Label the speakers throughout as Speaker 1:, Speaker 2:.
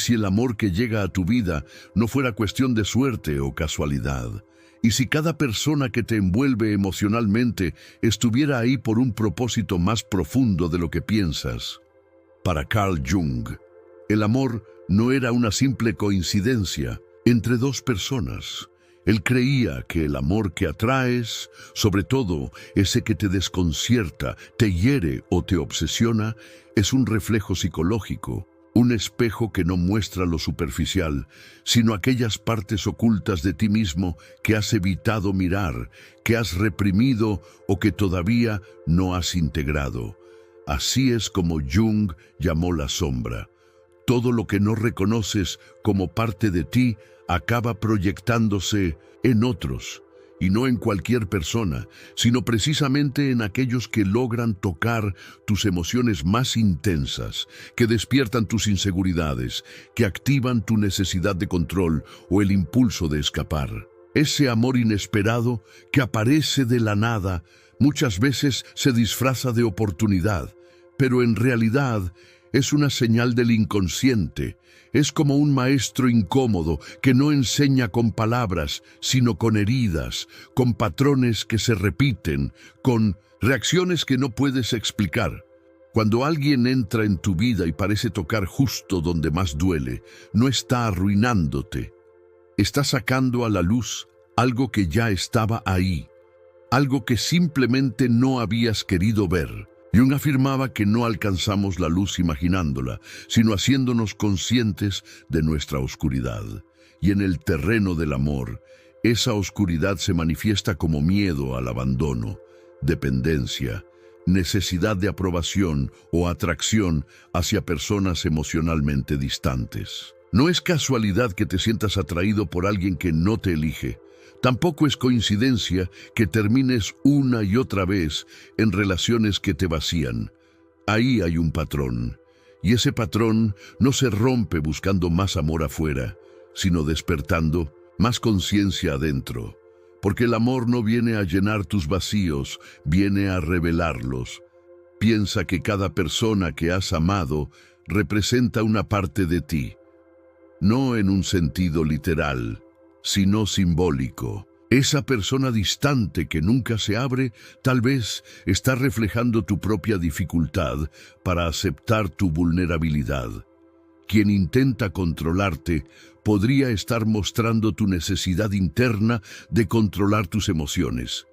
Speaker 1: si el amor que llega a tu vida no fuera cuestión de suerte o casualidad? ¿Y si cada persona que te envuelve emocionalmente estuviera ahí por un propósito más profundo de lo que piensas? Para Carl Jung, el amor no era una simple coincidencia entre dos personas. Él creía que el amor que atraes, sobre todo ese que te desconcierta, te hiere o te obsesiona, es un reflejo psicológico, un espejo que no muestra lo superficial, sino aquellas partes ocultas de ti mismo que has evitado mirar, que has reprimido o que todavía no has integrado. Así es como Jung llamó la sombra. Todo lo que no reconoces como parte de ti acaba proyectándose en otros, y no en cualquier persona, sino precisamente en aquellos que logran tocar tus emociones más intensas, que despiertan tus inseguridades, que activan tu necesidad de control o el impulso de escapar. Ese amor inesperado que aparece de la nada muchas veces se disfraza de oportunidad, pero en realidad es una señal del inconsciente. Es como un maestro incómodo que no enseña con palabras, sino con heridas, con patrones que se repiten, con reacciones que no puedes explicar. Cuando alguien entra en tu vida y parece tocar justo donde más duele, no está arruinándote. Está sacando a la luz algo que ya estaba ahí, algo que simplemente no habías querido ver. Jung afirmaba que no alcanzamos la luz imaginándola, sino haciéndonos conscientes de nuestra oscuridad. Y en el terreno del amor, esa oscuridad se manifiesta como miedo al abandono, dependencia, necesidad de aprobación o atracción hacia personas emocionalmente distantes. No es casualidad que te sientas atraído por alguien que no te elige. Tampoco es coincidencia que termines una y otra vez en relaciones que te vacían. Ahí hay un patrón, y ese patrón no se rompe buscando más amor afuera, sino despertando más conciencia adentro. Porque el amor no viene a llenar tus vacíos, viene a revelarlos. Piensa que cada persona que has amado representa una parte de ti, no en un sentido literal, sino simbólico. Esa persona distante que nunca se abre, tal vez está reflejando tu propia dificultad para aceptar tu vulnerabilidad. Quien intenta controlarte podría estar mostrando tu necesidad interna de controlar tus emociones.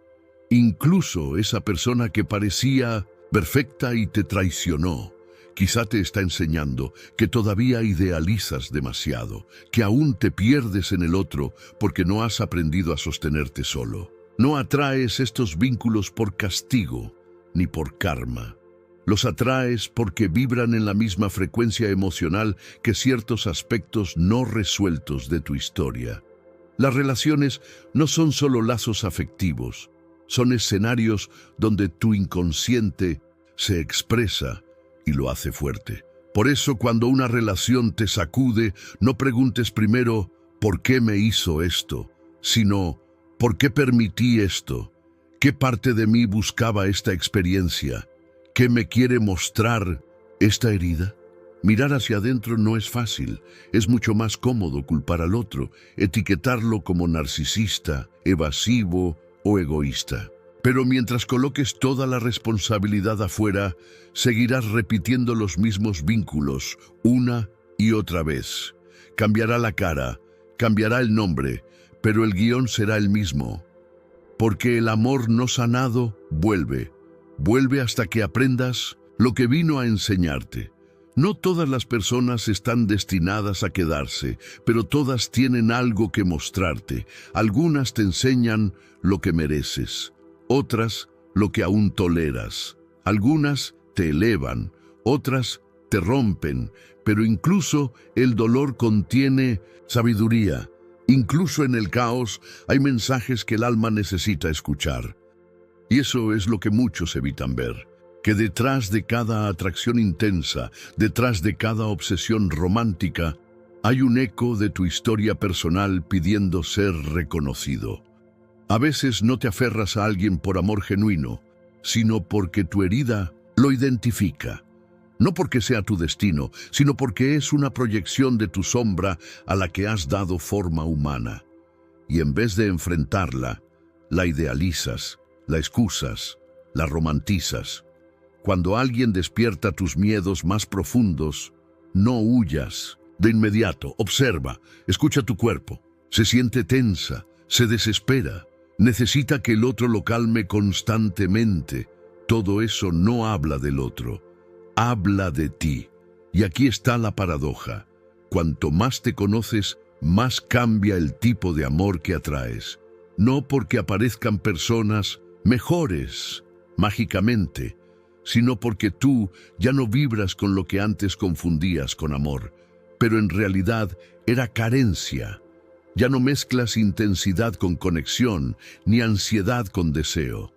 Speaker 1: Incluso esa persona que parecía perfecta y te traicionó, quizá te está enseñando que todavía idealizas demasiado, que aún te pierdes en el otro porque no has aprendido a sostenerte solo. No atraes estos vínculos por castigo ni por karma. Los atraes porque vibran en la misma frecuencia emocional que ciertos aspectos no resueltos de tu historia. Las relaciones no son solo lazos afectivos, son escenarios donde tu inconsciente se expresa y lo hace fuerte. Por eso, cuando una relación te sacude, no preguntes primero ¿por qué me hizo esto?, sino ¿por qué permití esto? ¿Qué parte de mí buscaba esta experiencia? ¿Qué me quiere mostrar esta herida? Mirar hacia adentro no es fácil. Es mucho más cómodo culpar al otro, etiquetarlo como narcisista, evasivo o egoísta. Pero mientras coloques toda la responsabilidad afuera, seguirás repitiendo los mismos vínculos una y otra vez. Cambiará la cara, cambiará el nombre, pero el guión será el mismo. Porque el amor no sanado vuelve hasta que aprendas lo que vino a enseñarte. No todas las personas están destinadas a quedarse, pero todas tienen algo que mostrarte. Algunas te enseñan lo que mereces, otras lo que aún toleras. Algunas te elevan, otras te rompen, pero incluso el dolor contiene sabiduría. Incluso en el caos hay mensajes que el alma necesita escuchar. Y eso es lo que muchos evitan ver, que detrás de cada atracción intensa, detrás de cada obsesión romántica, hay un eco de tu historia personal pidiendo ser reconocido. A veces no te aferras a alguien por amor genuino, sino porque tu herida lo identifica. No porque sea tu destino, sino porque es una proyección de tu sombra a la que has dado forma humana. Y en vez de enfrentarla, la idealizas, la excusas, la romantizas. Cuando alguien despierta tus miedos más profundos, no huyas. De inmediato, observa, escucha tu cuerpo. Se siente tensa, se desespera, necesita que el otro lo calme constantemente. Todo eso no habla del otro, habla de ti. Y aquí está la paradoja. Cuanto más te conoces, más cambia el tipo de amor que atraes. No porque aparezcan personas mejores, mágicamente, sino porque tú ya no vibras con lo que antes confundías con amor, pero en realidad era carencia. Ya no mezclas intensidad con conexión, ni ansiedad con deseo.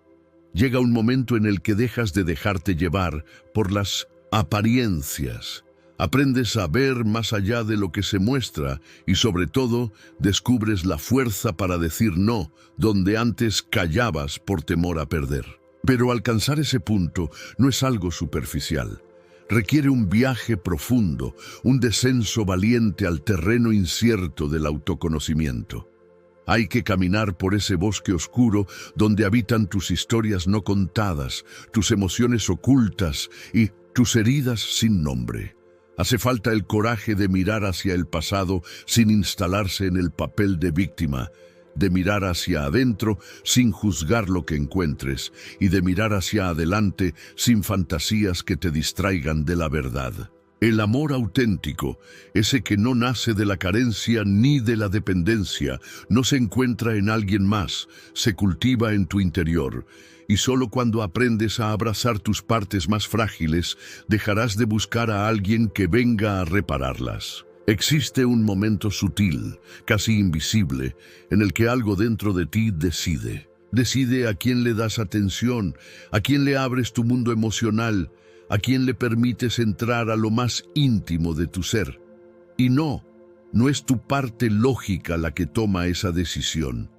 Speaker 1: Llega un momento en el que dejas de dejarte llevar por las apariencias. Aprendes a ver más allá de lo que se muestra y sobre todo descubres la fuerza para decir no, donde antes callabas por temor a perder. Pero alcanzar ese punto no es algo superficial. Requiere un viaje profundo, un descenso valiente al terreno incierto del autoconocimiento. Hay que caminar por ese bosque oscuro donde habitan tus historias no contadas, tus emociones ocultas y tus heridas sin nombre. Hace falta el coraje de mirar hacia el pasado sin instalarse en el papel de víctima, de mirar hacia adentro sin juzgar lo que encuentres y de mirar hacia adelante sin fantasías que te distraigan de la verdad. El amor auténtico, ese que no nace de la carencia ni de la dependencia, no se encuentra en alguien más, se cultiva en tu interior. Y solo cuando aprendes a abrazar tus partes más frágiles, dejarás de buscar a alguien que venga a repararlas. Existe un momento sutil, casi invisible, en el que algo dentro de ti decide. Decide a quién le das atención, a quién le abres tu mundo emocional, a quién le permites entrar a lo más íntimo de tu ser. Y no es tu parte lógica la que toma esa decisión.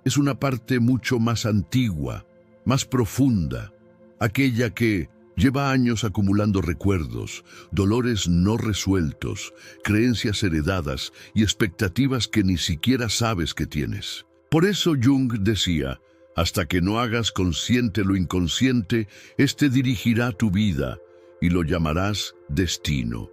Speaker 1: Es una parte mucho más antigua, más profunda, aquella que lleva años acumulando recuerdos, dolores no resueltos, creencias heredadas y expectativas que ni siquiera sabes que tienes. Por eso Jung decía, hasta que no hagas consciente lo inconsciente, éste dirigirá tu vida y lo llamarás destino.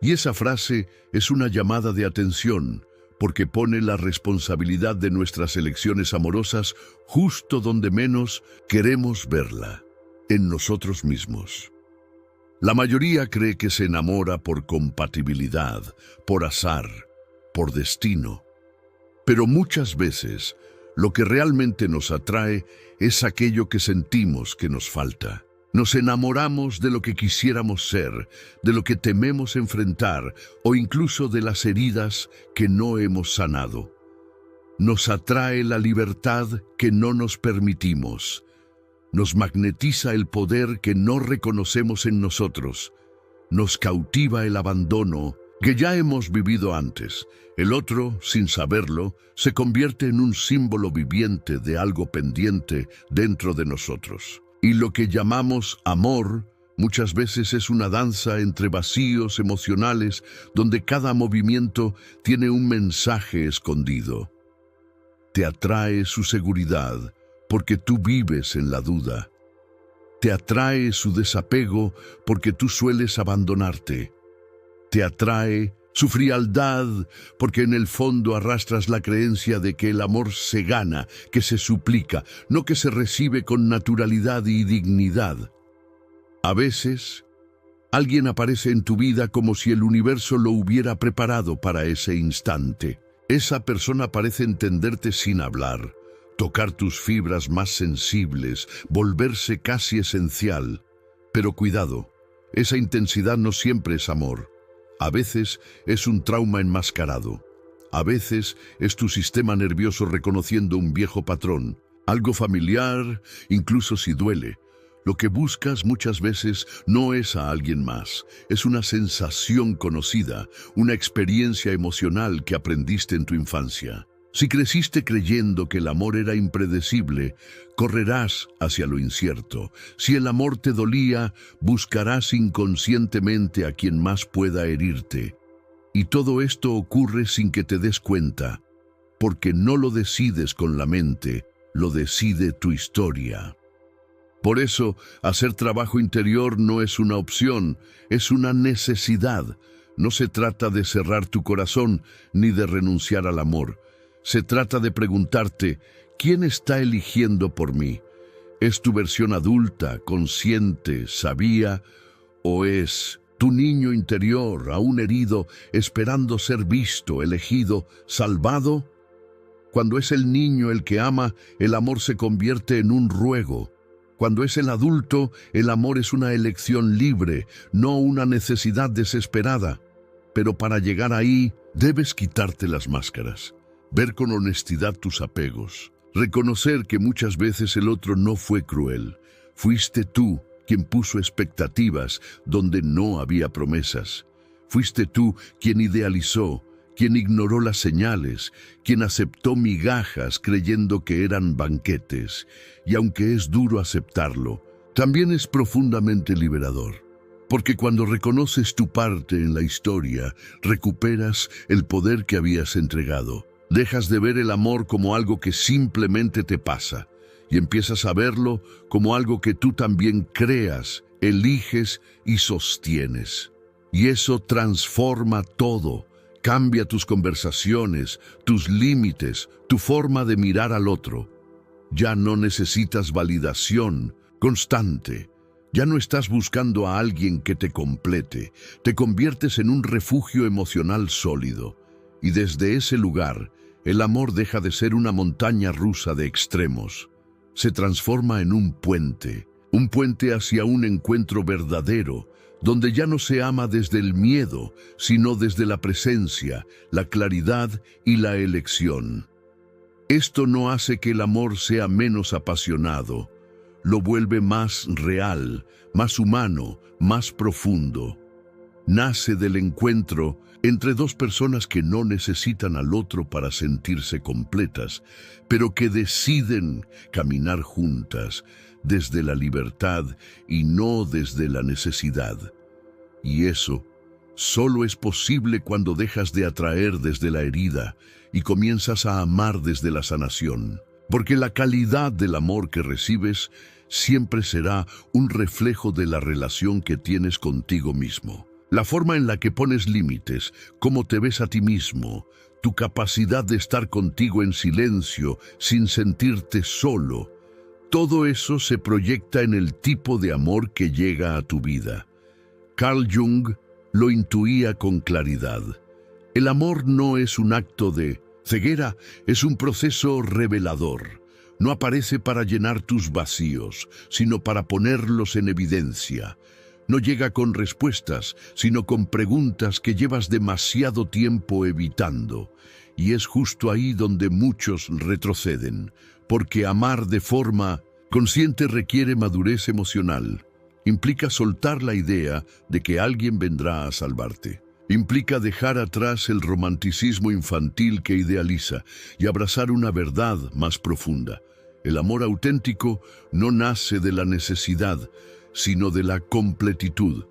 Speaker 1: Y esa frase es una llamada de atención, porque pone la responsabilidad de nuestras elecciones amorosas justo donde menos queremos verla, en nosotros mismos. La mayoría cree que se enamora por compatibilidad, por azar, por destino. Pero muchas veces, lo que realmente nos atrae es aquello que sentimos que nos falta. Nos enamoramos de lo que quisiéramos ser, de lo que tememos enfrentar o incluso de las heridas que no hemos sanado. Nos atrae la libertad que no nos permitimos. Nos magnetiza el poder que no reconocemos en nosotros. Nos cautiva el abandono que ya hemos vivido antes. El otro, sin saberlo, se convierte en un símbolo viviente de algo pendiente dentro de nosotros. Y lo que llamamos amor muchas veces es una danza entre vacíos emocionales donde cada movimiento tiene un mensaje escondido. Te atrae su seguridad porque tú vives en la duda. Te atrae su desapego porque tú sueles abandonarte. Te atrae su frialdad porque en el fondo arrastras la creencia de que el amor se gana, que se suplica, no que se recibe con naturalidad y dignidad. A veces, alguien aparece en tu vida como si el universo lo hubiera preparado para ese instante. Esa persona parece entenderte sin hablar, tocar tus fibras más sensibles, volverse casi esencial. Pero cuidado, esa intensidad no siempre es amor. A veces es un trauma enmascarado. A veces es tu sistema nervioso reconociendo un viejo patrón, algo familiar, incluso si duele. Lo que buscas muchas veces no es a alguien más, es una sensación conocida, una experiencia emocional que aprendiste en tu infancia. Si creciste creyendo que el amor era impredecible, correrás hacia lo incierto. Si el amor te dolía, buscarás inconscientemente a quien más pueda herirte. Y todo esto ocurre sin que te des cuenta, porque no lo decides con la mente, lo decide tu historia. Por eso, hacer trabajo interior no es una opción, es una necesidad. No se trata de cerrar tu corazón ni de renunciar al amor. Se trata de preguntarte, ¿quién está eligiendo por mí? ¿Es tu versión adulta, consciente, sabia, o es tu niño interior, aún herido, esperando ser visto, elegido, salvado? Cuando es el niño el que ama, el amor se convierte en un ruego. Cuando es el adulto, el amor es una elección libre, no una necesidad desesperada. Pero para llegar ahí, debes quitarte las máscaras, ver con honestidad tus apegos, reconocer que muchas veces el otro no fue cruel. Fuiste tú quien puso expectativas donde no había promesas. Fuiste tú quien idealizó, quien ignoró las señales, quien aceptó migajas creyendo que eran banquetes. Y aunque es duro aceptarlo, también es profundamente liberador. Porque cuando reconoces tu parte en la historia, recuperas el poder que habías entregado. Dejas de ver el amor como algo que simplemente te pasa y empiezas a verlo como algo que tú también creas, eliges y sostienes. Y eso transforma todo. Cambia tus conversaciones, tus límites, tu forma de mirar al otro. Ya no necesitas validación constante. Ya no estás buscando a alguien que te complete. Te conviertes en un refugio emocional sólido. Y desde ese lugar, el amor deja de ser una montaña rusa de extremos. Se transforma en un puente hacia un encuentro verdadero, donde ya no se ama desde el miedo, sino desde la presencia, la claridad y la elección. Esto no hace que el amor sea menos apasionado, lo vuelve más real, más humano, más profundo. Nace del encuentro entre dos personas que no necesitan al otro para sentirse completas, pero que deciden caminar juntas desde la libertad y no desde la necesidad. Y eso solo es posible cuando dejas de atraer desde la herida y comienzas a amar desde la sanación. Porque la calidad del amor que recibes siempre será un reflejo de la relación que tienes contigo mismo. La forma en la que pones límites, cómo te ves a ti mismo, tu capacidad de estar contigo en silencio, sin sentirte solo, todo eso se proyecta en el tipo de amor que llega a tu vida. Carl Jung lo intuía con claridad. El amor no es un acto de ceguera, es un proceso revelador. No aparece para llenar tus vacíos, sino para ponerlos en evidencia. No llega con respuestas, sino con preguntas que llevas demasiado tiempo evitando. Y es justo ahí donde muchos retroceden, porque amar de forma consciente requiere madurez emocional. Implica soltar la idea de que alguien vendrá a salvarte. Implica dejar atrás el romanticismo infantil que idealiza y abrazar una verdad más profunda. El amor auténtico no nace de la necesidad, sino de la completitud.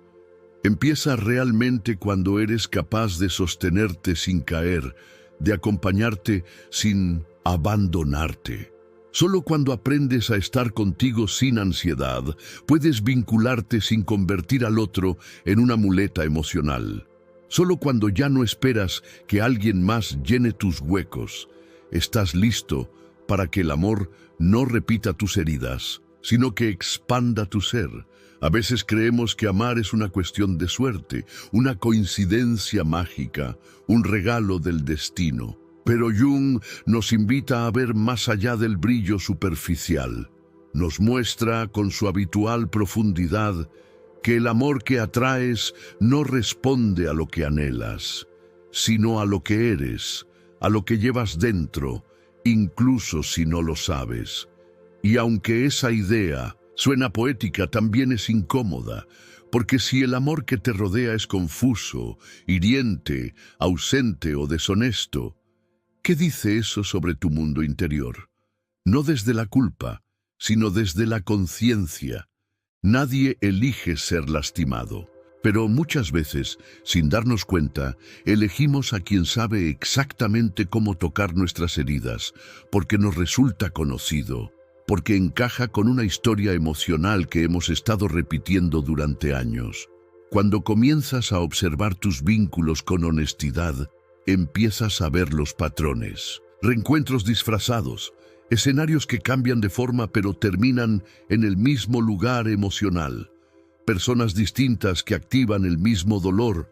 Speaker 1: Empieza realmente cuando eres capaz de sostenerte sin caer, de acompañarte sin abandonarte. Solo cuando aprendes a estar contigo sin ansiedad, puedes vincularte sin convertir al otro en una muleta emocional. Solo cuando ya no esperas que alguien más llene tus huecos, estás listo para que el amor no repita tus heridas, sino que expanda tu ser. A veces creemos que amar es una cuestión de suerte, una coincidencia mágica, un regalo del destino. Pero Jung nos invita a ver más allá del brillo superficial. Nos muestra con su habitual profundidad que el amor que atraes no responde a lo que anhelas, sino a lo que eres, a lo que llevas dentro, incluso si no lo sabes. Y aunque esa idea suena poética, también es incómoda, porque si el amor que te rodea es confuso, hiriente, ausente o deshonesto, ¿Qué dice eso sobre tu mundo interior? No desde la culpa, sino desde la conciencia. Nadie elige ser lastimado, pero muchas veces, sin darnos cuenta, elegimos a quien sabe exactamente cómo tocar nuestras heridas, porque nos resulta conocido, porque encaja con una historia emocional que hemos estado repitiendo durante años. Cuando comienzas a observar tus vínculos con honestidad, empiezas a ver los patrones, reencuentros disfrazados, escenarios que cambian de forma pero terminan en el mismo lugar emocional, personas distintas que activan el mismo dolor,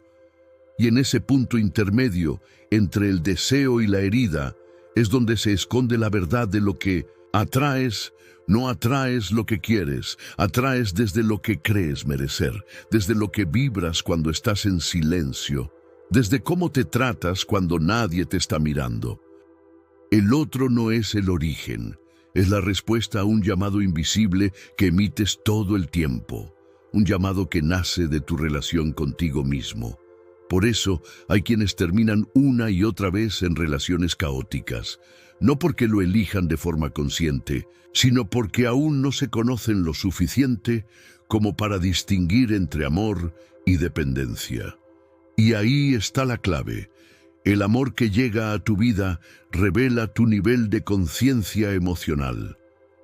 Speaker 1: y en ese punto intermedio entre el deseo y la herida es donde se esconde la verdad de lo que atraes. No atraes lo que quieres, atraes desde lo que crees merecer, desde lo que vibras cuando estás en silencio, desde cómo te tratas cuando nadie te está mirando. El otro no es el origen, es la respuesta a un llamado invisible que emites todo el tiempo, un llamado que nace de tu relación contigo mismo. Por eso hay quienes terminan una y otra vez en relaciones caóticas, no porque lo elijan de forma consciente, sino porque aún no se conocen lo suficiente como para distinguir entre amor y dependencia. Y ahí está la clave. El amor que llega a tu vida revela tu nivel de conciencia emocional.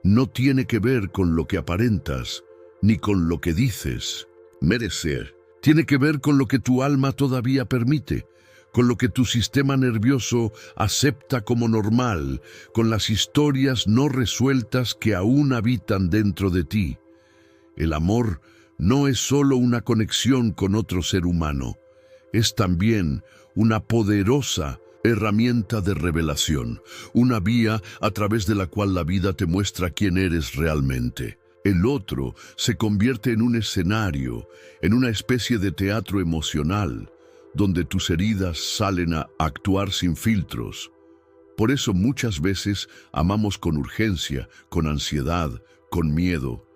Speaker 1: No tiene que ver con lo que aparentas, ni con lo que dices merecer. Tiene que ver con lo que tu alma todavía permite, con lo que tu sistema nervioso acepta como normal, con las historias no resueltas que aún habitan dentro de ti. El amor no es solo una conexión con otro ser humano, es también una poderosa herramienta de revelación, una vía a través de la cual la vida te muestra quién eres realmente. El otro se convierte en un escenario, en una especie de teatro emocional, donde tus heridas salen a actuar sin filtros. Por eso muchas veces amamos con urgencia, con ansiedad, con miedo,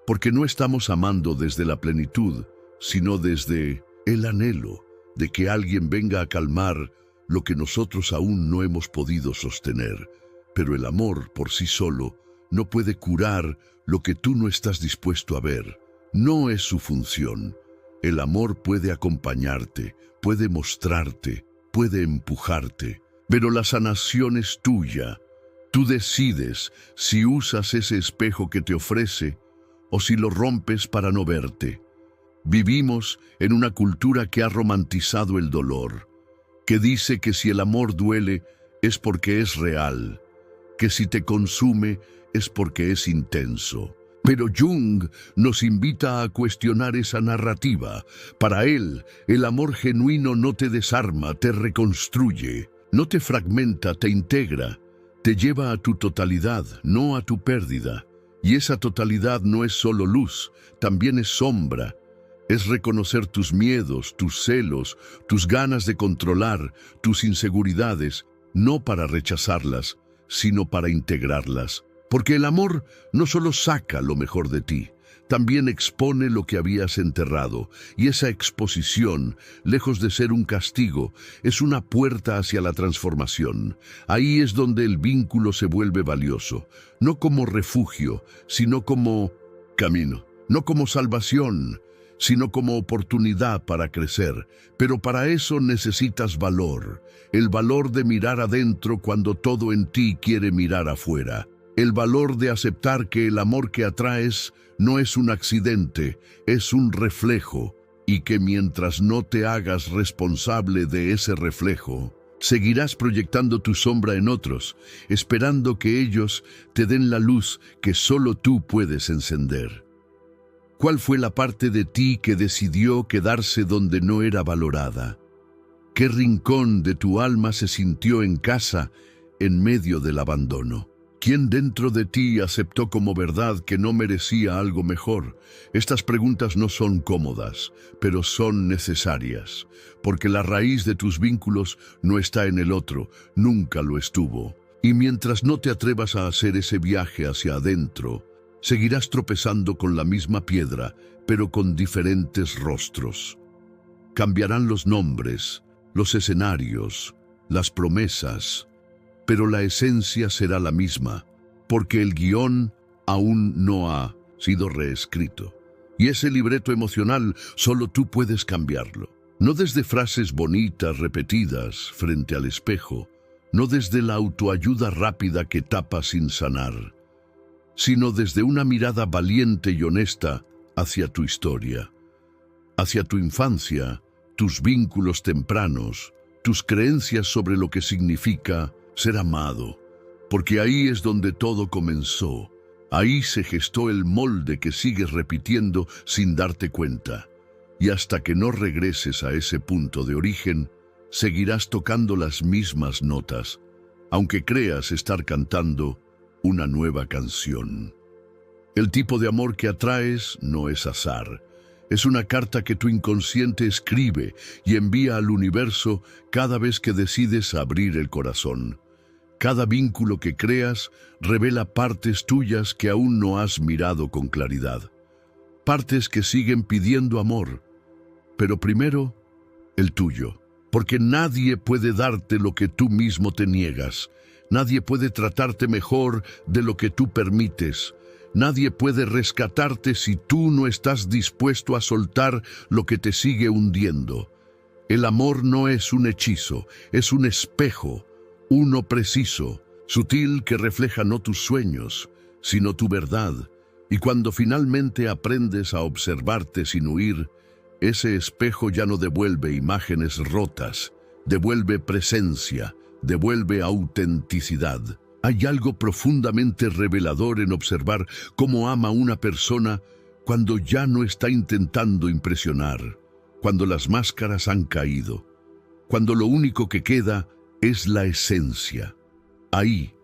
Speaker 1: porque no estamos amando desde la plenitud, sino desde el anhelo de que alguien venga a calmar lo que nosotros aún no hemos podido sostener. Pero el amor por sí solo no puede curar lo que tú no estás dispuesto a ver. No es su función. El amor puede acompañarte, puede mostrarte, puede empujarte, pero la sanación es tuya. Tú decides si usas ese espejo que te ofrece o si lo rompes para no verte. Vivimos en una cultura que ha romantizado el dolor, que dice que si el amor duele es porque es real, que si te consume es porque es intenso. Pero Jung nos invita a cuestionar esa narrativa. Para él, el amor genuino no te desarma, te reconstruye, no te fragmenta, te integra, te lleva a tu totalidad, no a tu pérdida. Y esa totalidad no es solo luz, también es sombra. Es reconocer tus miedos, tus celos, tus ganas de controlar, tus inseguridades, no para rechazarlas, sino para integrarlas. Porque el amor no solo saca lo mejor de ti, también expone lo que habías enterrado, y esa exposición, lejos de ser un castigo, es una puerta hacia la transformación. Ahí es donde el vínculo se vuelve valioso, no como refugio, sino como camino, no como salvación, sino como oportunidad para crecer. Pero para eso necesitas valor, el valor de mirar adentro cuando todo en ti quiere mirar afuera. El valor de aceptar que el amor que atraes no es un accidente, es un reflejo, y que mientras no te hagas responsable de ese reflejo, seguirás proyectando tu sombra en otros, esperando que ellos te den la luz que solo tú puedes encender. ¿Cuál fue la parte de ti que decidió quedarse donde no era valorada? ¿Qué rincón de tu alma se sintió en casa en medio del abandono? ¿Quién dentro de ti aceptó como verdad que no merecía algo mejor? Estas preguntas no son cómodas, pero son necesarias, porque la raíz de tus vínculos no está en el otro, nunca lo estuvo. Y mientras no te atrevas a hacer ese viaje hacia adentro, seguirás tropezando con la misma piedra, pero con diferentes rostros. Cambiarán los nombres, los escenarios, las promesas, pero la esencia será la misma, porque el guión aún no ha sido reescrito. Y ese libreto emocional solo tú puedes cambiarlo. No desde frases bonitas repetidas frente al espejo, no desde la autoayuda rápida que tapa sin sanar, sino desde una mirada valiente y honesta hacia tu historia, hacia tu infancia, tus vínculos tempranos, tus creencias sobre lo que significa ser amado, porque ahí es donde todo comenzó. Ahí se gestó el molde que sigues repitiendo sin darte cuenta. Y hasta que no regreses a ese punto de origen, seguirás tocando las mismas notas, aunque creas estar cantando una nueva canción. El tipo de amor que atraes no es azar. Es una carta que tu inconsciente escribe y envía al universo cada vez que decides abrir el corazón. Cada vínculo que creas revela partes tuyas que aún no has mirado con claridad. Partes que siguen pidiendo amor, pero primero el tuyo. Porque nadie puede darte lo que tú mismo te niegas. Nadie puede tratarte mejor de lo que tú permites. Nadie puede rescatarte si tú no estás dispuesto a soltar lo que te sigue hundiendo. El amor no es un hechizo, es un espejo, uno preciso, sutil que refleja no tus sueños, sino tu verdad. Y cuando finalmente aprendes a observarte sin huir, ese espejo ya no devuelve imágenes rotas, devuelve presencia, devuelve autenticidad. Hay algo profundamente revelador en observar cómo ama una persona cuando ya no está intentando impresionar, cuando las máscaras han caído, cuando lo único que queda es la esencia. Ahí,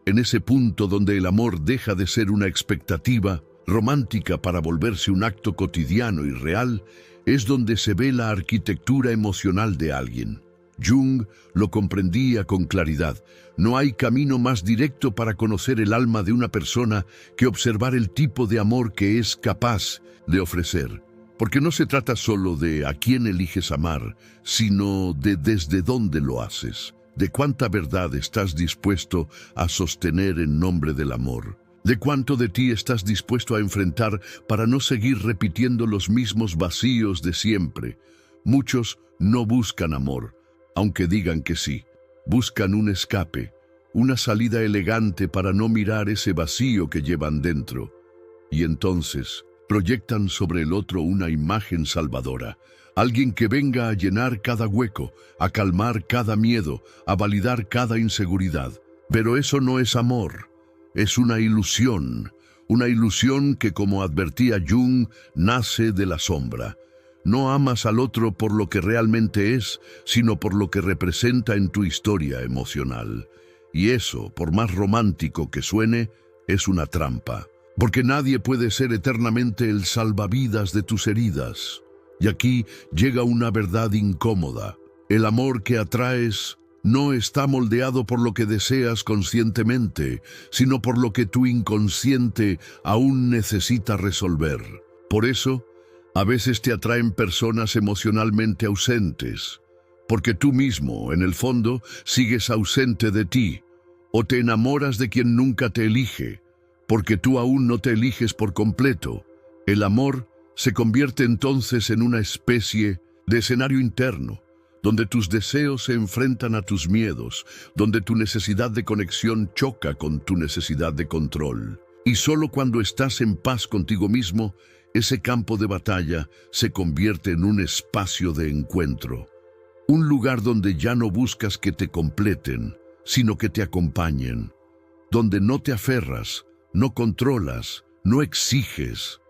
Speaker 1: en ese punto donde el amor deja de ser una expectativa romántica para volverse un acto cotidiano y real, es donde se ve la arquitectura emocional de alguien. Jung lo comprendía con claridad. No hay camino más directo para conocer el alma de una persona que observar el tipo de amor que es capaz de ofrecer. Porque no se trata solo de a quién eliges amar, sino de desde dónde lo haces, de cuánta verdad estás dispuesto a sostener en nombre del amor. ¿De cuánto de ti estás dispuesto a enfrentar para no seguir repitiendo los mismos vacíos de siempre? Muchos no buscan amor, aunque digan que sí. Buscan un escape, una salida elegante para no mirar ese vacío que llevan dentro. Y entonces proyectan sobre el otro una imagen salvadora. Alguien que venga a llenar cada hueco, a calmar cada miedo, a validar cada inseguridad. Pero eso no es amor. Es una ilusión que, como advertía Jung, nace de la sombra. No amas al otro por lo que realmente es, sino por lo que representa en tu historia emocional. Y eso, por más romántico que suene, es una trampa. Porque nadie puede ser eternamente el salvavidas de tus heridas. Y aquí llega una verdad incómoda. El amor que atraes no está moldeado por lo que deseas conscientemente, sino por lo que tu inconsciente aún necesita resolver. Por eso, a veces te atraen personas emocionalmente ausentes, porque tú mismo, en el fondo, sigues ausente de ti, o te enamoras de quien nunca te elige, porque tú aún no te eliges por completo. El amor se convierte entonces en una especie de escenario interno, donde tus deseos se enfrentan a tus miedos, donde tu necesidad de conexión choca con tu necesidad de control. Y solo cuando estás en paz contigo mismo, ese campo de batalla se convierte en un espacio de encuentro. Un lugar donde ya no buscas que te completen, sino que te acompañen. Donde no te aferras, no controlas, no exiges.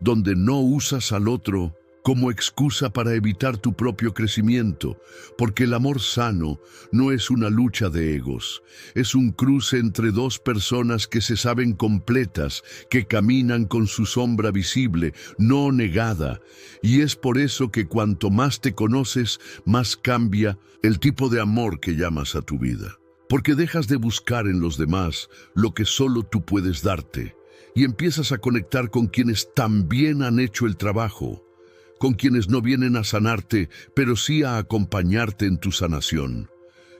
Speaker 1: Donde no usas al otro como excusa para evitar tu propio crecimiento, porque el amor sano no es una lucha de egos, es un cruce entre dos personas que se saben completas, que caminan con su sombra visible, no negada, y es por eso que cuanto más te conoces, más cambia el tipo de amor que llamas a tu vida, porque dejas de buscar en los demás lo que solo tú puedes darte, y empiezas a conectar con quienes también han hecho el trabajo, con quienes no vienen a sanarte, pero sí a acompañarte en tu sanación,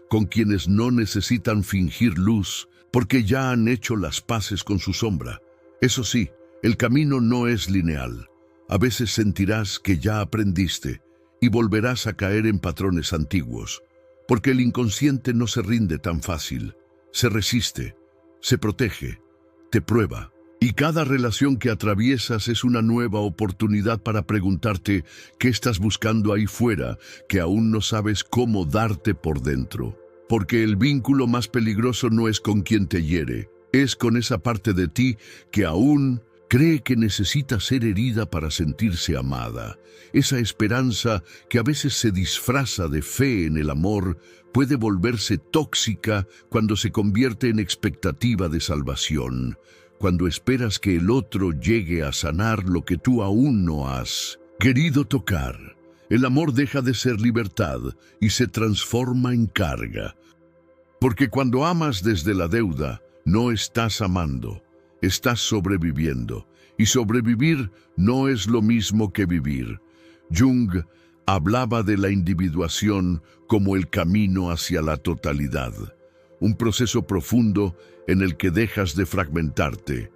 Speaker 1: con quienes no necesitan fingir luz, porque ya han hecho las paces con su sombra. Eso sí, el camino no es lineal. A veces sentirás que ya aprendiste y volverás a caer en patrones antiguos, porque el inconsciente no se rinde tan fácil, se resiste, se protege, te prueba. Y cada relación que atraviesas es una nueva oportunidad para preguntarte qué estás buscando ahí fuera que aún no sabes cómo darte por dentro. Porque el vínculo más peligroso no es con quien te hiere, es con esa parte de ti que aún cree que necesita ser herida para sentirse amada. Esa esperanza que a veces se disfraza de fe en el amor puede volverse tóxica cuando se convierte en expectativa de salvación, cuando esperas que el otro llegue a sanar lo que tú aún no has querido tocar. El amor deja de ser libertad y se transforma en carga. Porque cuando amas desde la deuda, no estás amando, estás sobreviviendo. Y sobrevivir no es lo mismo que vivir. Jung hablaba de la individuación como el camino hacia la totalidad. Un proceso profundo en el que dejas de fragmentarte,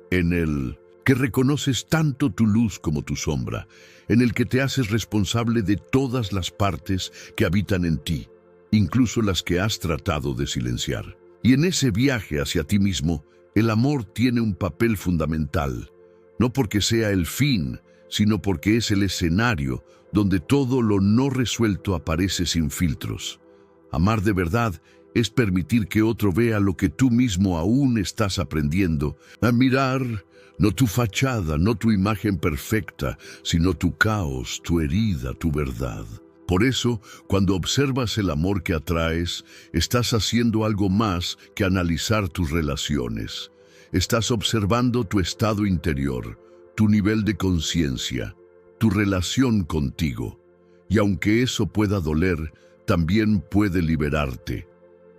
Speaker 1: en el que reconoces tanto tu luz como tu sombra, en el que te haces responsable de todas las partes que habitan en ti, incluso las que has tratado de silenciar. Y en ese viaje hacia ti mismo, el amor tiene un papel fundamental, no porque sea el fin, sino porque es el escenario donde todo lo no resuelto aparece sin filtros. Amar de verdad es permitir que otro vea lo que tú mismo aún estás aprendiendo a mirar, no tu fachada, no tu imagen perfecta, sino tu caos, tu herida, tu verdad. Por eso, cuando observas el amor que atraes, estás haciendo algo más que analizar tus relaciones. Estás observando tu estado interior, tu nivel de conciencia, tu relación contigo. Y aunque eso pueda doler, también puede liberarte,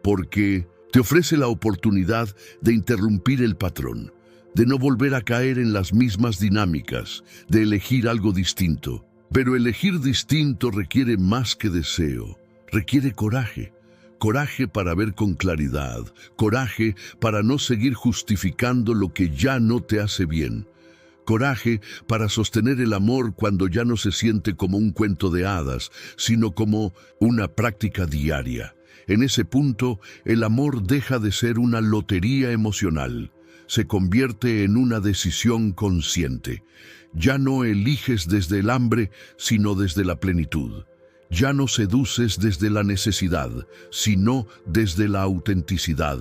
Speaker 1: porque te ofrece la oportunidad de interrumpir el patrón, de no volver a caer en las mismas dinámicas, de elegir algo distinto. Pero elegir distinto requiere más que deseo, requiere coraje. Coraje para ver con claridad, coraje para no seguir justificando lo que ya no te hace bien. Coraje para sostener el amor cuando ya no se siente como un cuento de hadas, sino como una práctica diaria. En ese punto, el amor deja de ser una lotería emocional. Se convierte en una decisión consciente. Ya no eliges desde el hambre, sino desde la plenitud. Ya no seduces desde la necesidad, sino desde la autenticidad.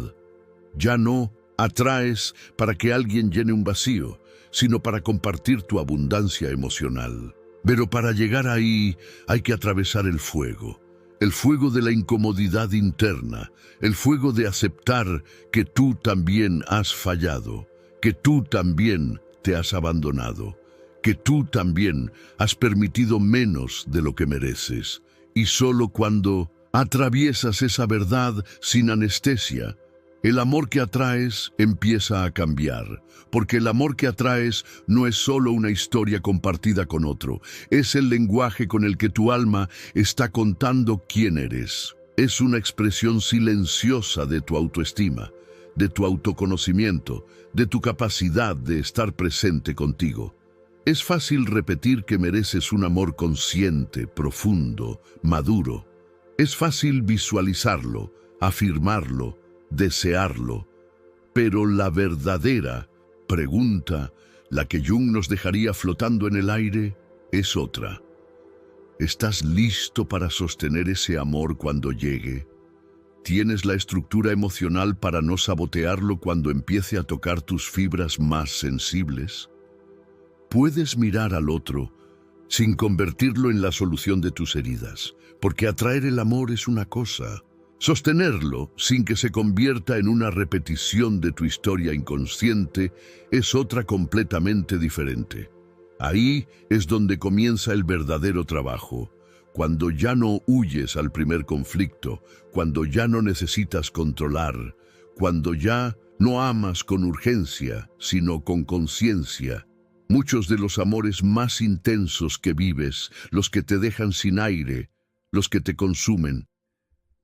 Speaker 1: Ya no atraes para que alguien llene un vacío, sino para compartir tu abundancia emocional. Pero para llegar ahí hay que atravesar el fuego de la incomodidad interna, el fuego de aceptar que tú también has fallado, que tú también te has abandonado, que tú también has permitido menos de lo que mereces. Y solo cuando atraviesas esa verdad sin anestesia, el amor que atraes empieza a cambiar, porque el amor que atraes no es solo una historia compartida con otro, es el lenguaje con el que tu alma está contando quién eres. Es una expresión silenciosa de tu autoestima, de tu autoconocimiento, de tu capacidad de estar presente contigo. Es fácil repetir que mereces un amor consciente, profundo, maduro. Es fácil visualizarlo, afirmarlo, desearlo, pero la verdadera pregunta, la que Jung nos dejaría flotando en el aire, es otra. ¿Estás listo para sostener ese amor cuando llegue? ¿Tienes la estructura emocional para no sabotearlo cuando empiece a tocar tus fibras más sensibles? Puedes mirar al otro sin convertirlo en la solución de tus heridas, porque atraer el amor es una cosa. Sostenerlo sin que se convierta en una repetición de tu historia inconsciente es otra completamente diferente. Ahí es donde comienza el verdadero trabajo, cuando ya no huyes al primer conflicto, cuando ya no necesitas controlar, cuando ya no amas con urgencia, sino con conciencia. Muchos de los amores más intensos que vives, los que te dejan sin aire, los que te consumen,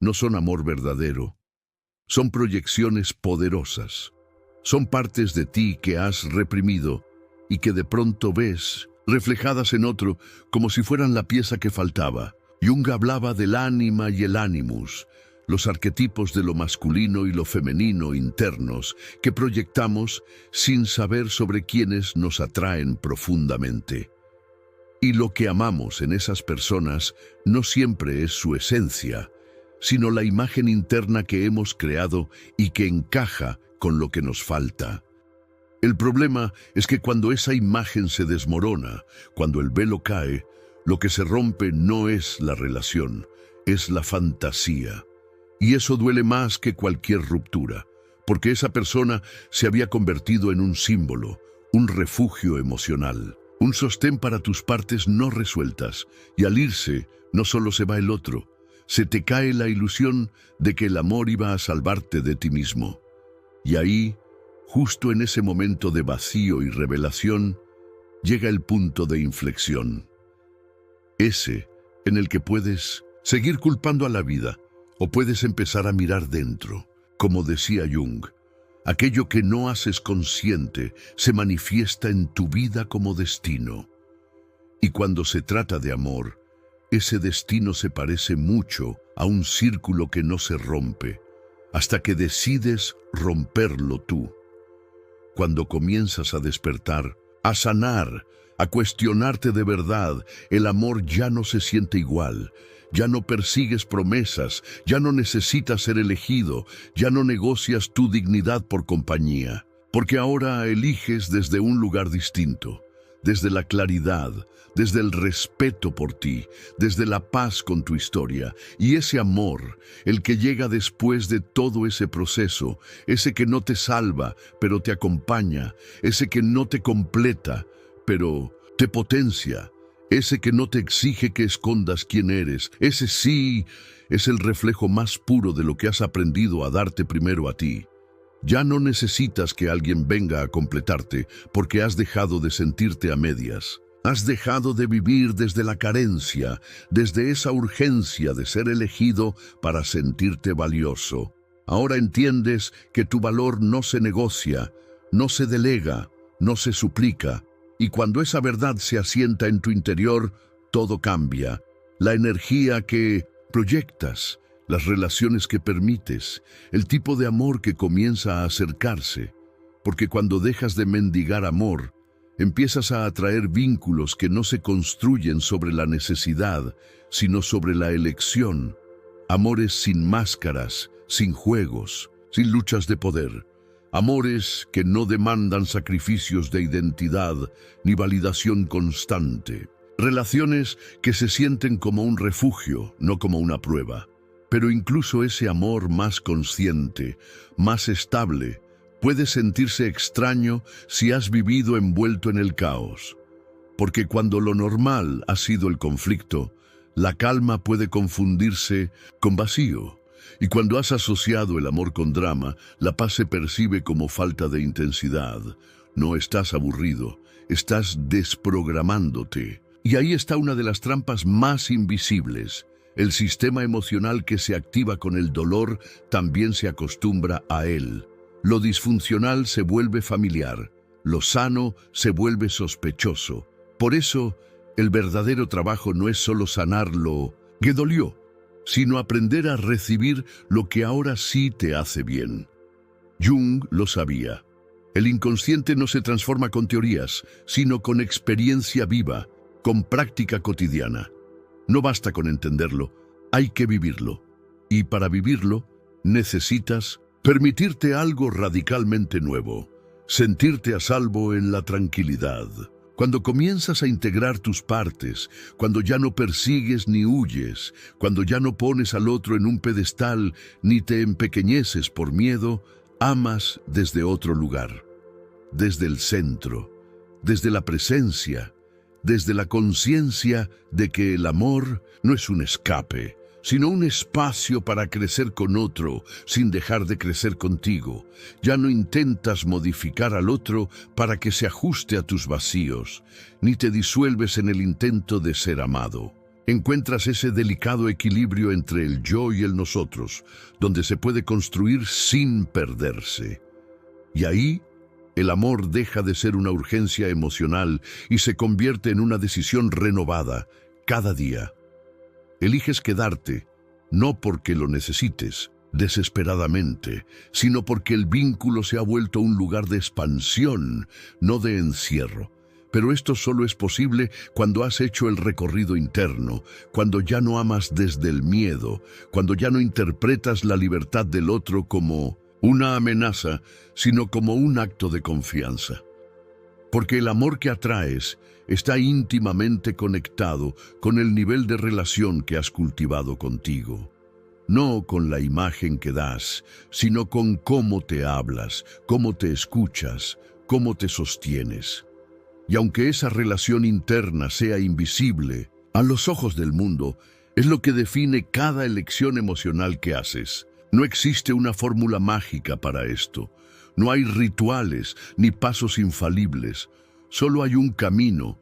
Speaker 1: no son amor verdadero. Son proyecciones poderosas. Son partes de ti que has reprimido y que de pronto ves reflejadas en otro como si fueran la pieza que faltaba. Jung hablaba del ánima y el animus, los arquetipos de lo masculino y lo femenino internos que proyectamos sin saber sobre quiénes nos atraen profundamente. Y lo que amamos en esas personas no siempre es su esencia, sino la imagen interna que hemos creado y que encaja con lo que nos falta. El problema es que cuando esa imagen se desmorona, cuando el velo cae, lo que se rompe no es la relación, es la fantasía. Y eso duele más que cualquier ruptura, porque esa persona se había convertido en un símbolo, un refugio emocional, un sostén para tus partes no resueltas, y al irse, no solo se va el otro, se te cae la ilusión de que el amor iba a salvarte de ti mismo. Y ahí, justo en ese momento de vacío y revelación, llega el punto de inflexión. Ese en el que puedes seguir culpando a la vida, o puedes empezar a mirar dentro. Como decía Jung, aquello que no haces consciente se manifiesta en tu vida como destino. Y cuando se trata de amor, ese destino se parece mucho a un círculo que no se rompe, hasta que decides romperlo tú. Cuando comienzas a despertar, a sanar, a cuestionarte de verdad, el amor ya no se siente igual. Ya no persigues promesas, ya no necesitas ser elegido, ya no negocias tu dignidad por compañía, porque ahora eliges desde un lugar distinto, desde la claridad, desde el respeto por ti, desde la paz con tu historia. Y ese amor, el que llega después de todo ese proceso, ese que no te salva, pero te acompaña, ese que no te completa, pero te potencia, ese que no te exige que escondas quién eres, ese sí es el reflejo más puro de lo que has aprendido a darte primero a ti. Ya no necesitas que alguien venga a completarte porque has dejado de sentirte a medias. Has dejado de vivir desde la carencia, desde esa urgencia de ser elegido para sentirte valioso. Ahora entiendes que tu valor no se negocia, no se delega, no se suplica. Y cuando esa verdad se asienta en tu interior, todo cambia. La energía que proyectas, las relaciones que permites, el tipo de amor que comienza a acercarse. Porque cuando dejas de mendigar amor, empiezas a atraer vínculos que no se construyen sobre la necesidad, sino sobre la elección. Amores sin máscaras, sin juegos, sin luchas de poder. Amores que no demandan sacrificios de identidad ni validación constante. Relaciones que se sienten como un refugio, no como una prueba. Pero incluso ese amor más consciente, más estable, puede sentirse extraño si has vivido envuelto en el caos. Porque cuando lo normal ha sido el conflicto, la calma puede confundirse con vacío. Y cuando has asociado el amor con drama, la paz se percibe como falta de intensidad. No estás aburrido, estás desprogramándote. Y ahí está una de las trampas más invisibles. El sistema emocional que se activa con el dolor también se acostumbra a él. Lo disfuncional se vuelve familiar, lo sano se vuelve sospechoso. Por eso, el verdadero trabajo no es solo sanar lo que dolió, sino aprender a recibir lo que ahora sí te hace bien. Jung lo sabía. El inconsciente no se transforma con teorías, sino con experiencia viva, con práctica cotidiana. No basta con entenderlo, hay que vivirlo. Y para vivirlo, necesitas permitirte algo radicalmente nuevo, sentirte a salvo en la tranquilidad. Cuando comienzas a integrar tus partes, cuando ya no persigues ni huyes, cuando ya no pones al otro en un pedestal ni te empequeñeces por miedo, amas desde otro lugar, desde el centro, desde la presencia, desde la conciencia de que el amor no es un escape, sino un espacio para crecer con otro sin dejar de crecer contigo. Ya no intentas modificar al otro para que se ajuste a tus vacíos, ni te disuelves en el intento de ser amado. Encuentras ese delicado equilibrio entre el yo y el nosotros, donde se puede construir sin perderse. Y ahí, el amor deja de ser una urgencia emocional y se convierte en una decisión renovada cada día. Eliges quedarte, no porque lo necesites desesperadamente, sino porque el vínculo se ha vuelto un lugar de expansión, no de encierro. Pero esto solo es posible cuando has hecho el recorrido interno, cuando ya no amas desde el miedo, cuando ya no interpretas la libertad del otro como una amenaza, sino como un acto de confianza. Porque el amor que atraes está íntimamente conectado con el nivel de relación que has cultivado contigo. No con la imagen que das, sino con cómo te hablas, cómo te escuchas, cómo te sostienes. Y aunque esa relación interna sea invisible, a los ojos del mundo, es lo que define cada elección emocional que haces. No existe una fórmula mágica para esto. No hay rituales ni pasos infalibles. Solo hay un camino,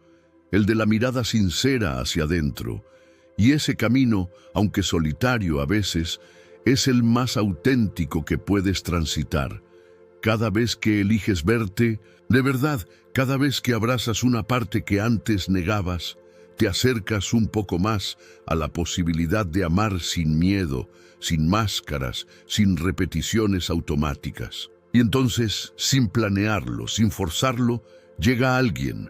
Speaker 1: el de la mirada sincera hacia adentro. Y ese camino, aunque solitario a veces, es el más auténtico que puedes transitar. Cada vez que eliges verte, de verdad, cada vez que abrazas una parte que antes negabas, te acercas un poco más a la posibilidad de amar sin miedo, sin máscaras, sin repeticiones automáticas. Y entonces, sin planearlo, sin forzarlo, llega alguien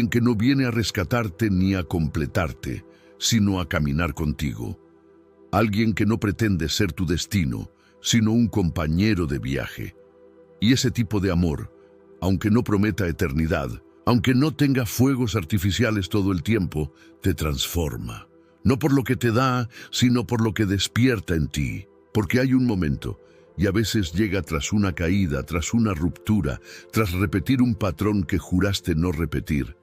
Speaker 1: que no viene a rescatarte ni a completarte, sino a caminar contigo. Alguien que no pretende ser tu destino, sino un compañero de viaje. Y ese tipo de amor, aunque no prometa eternidad, aunque no tenga fuegos artificiales todo el tiempo, te transforma. No por lo que te da, sino por lo que despierta en ti. Porque hay un momento, y a veces llega tras una caída, tras una ruptura, tras repetir un patrón que juraste no repetir,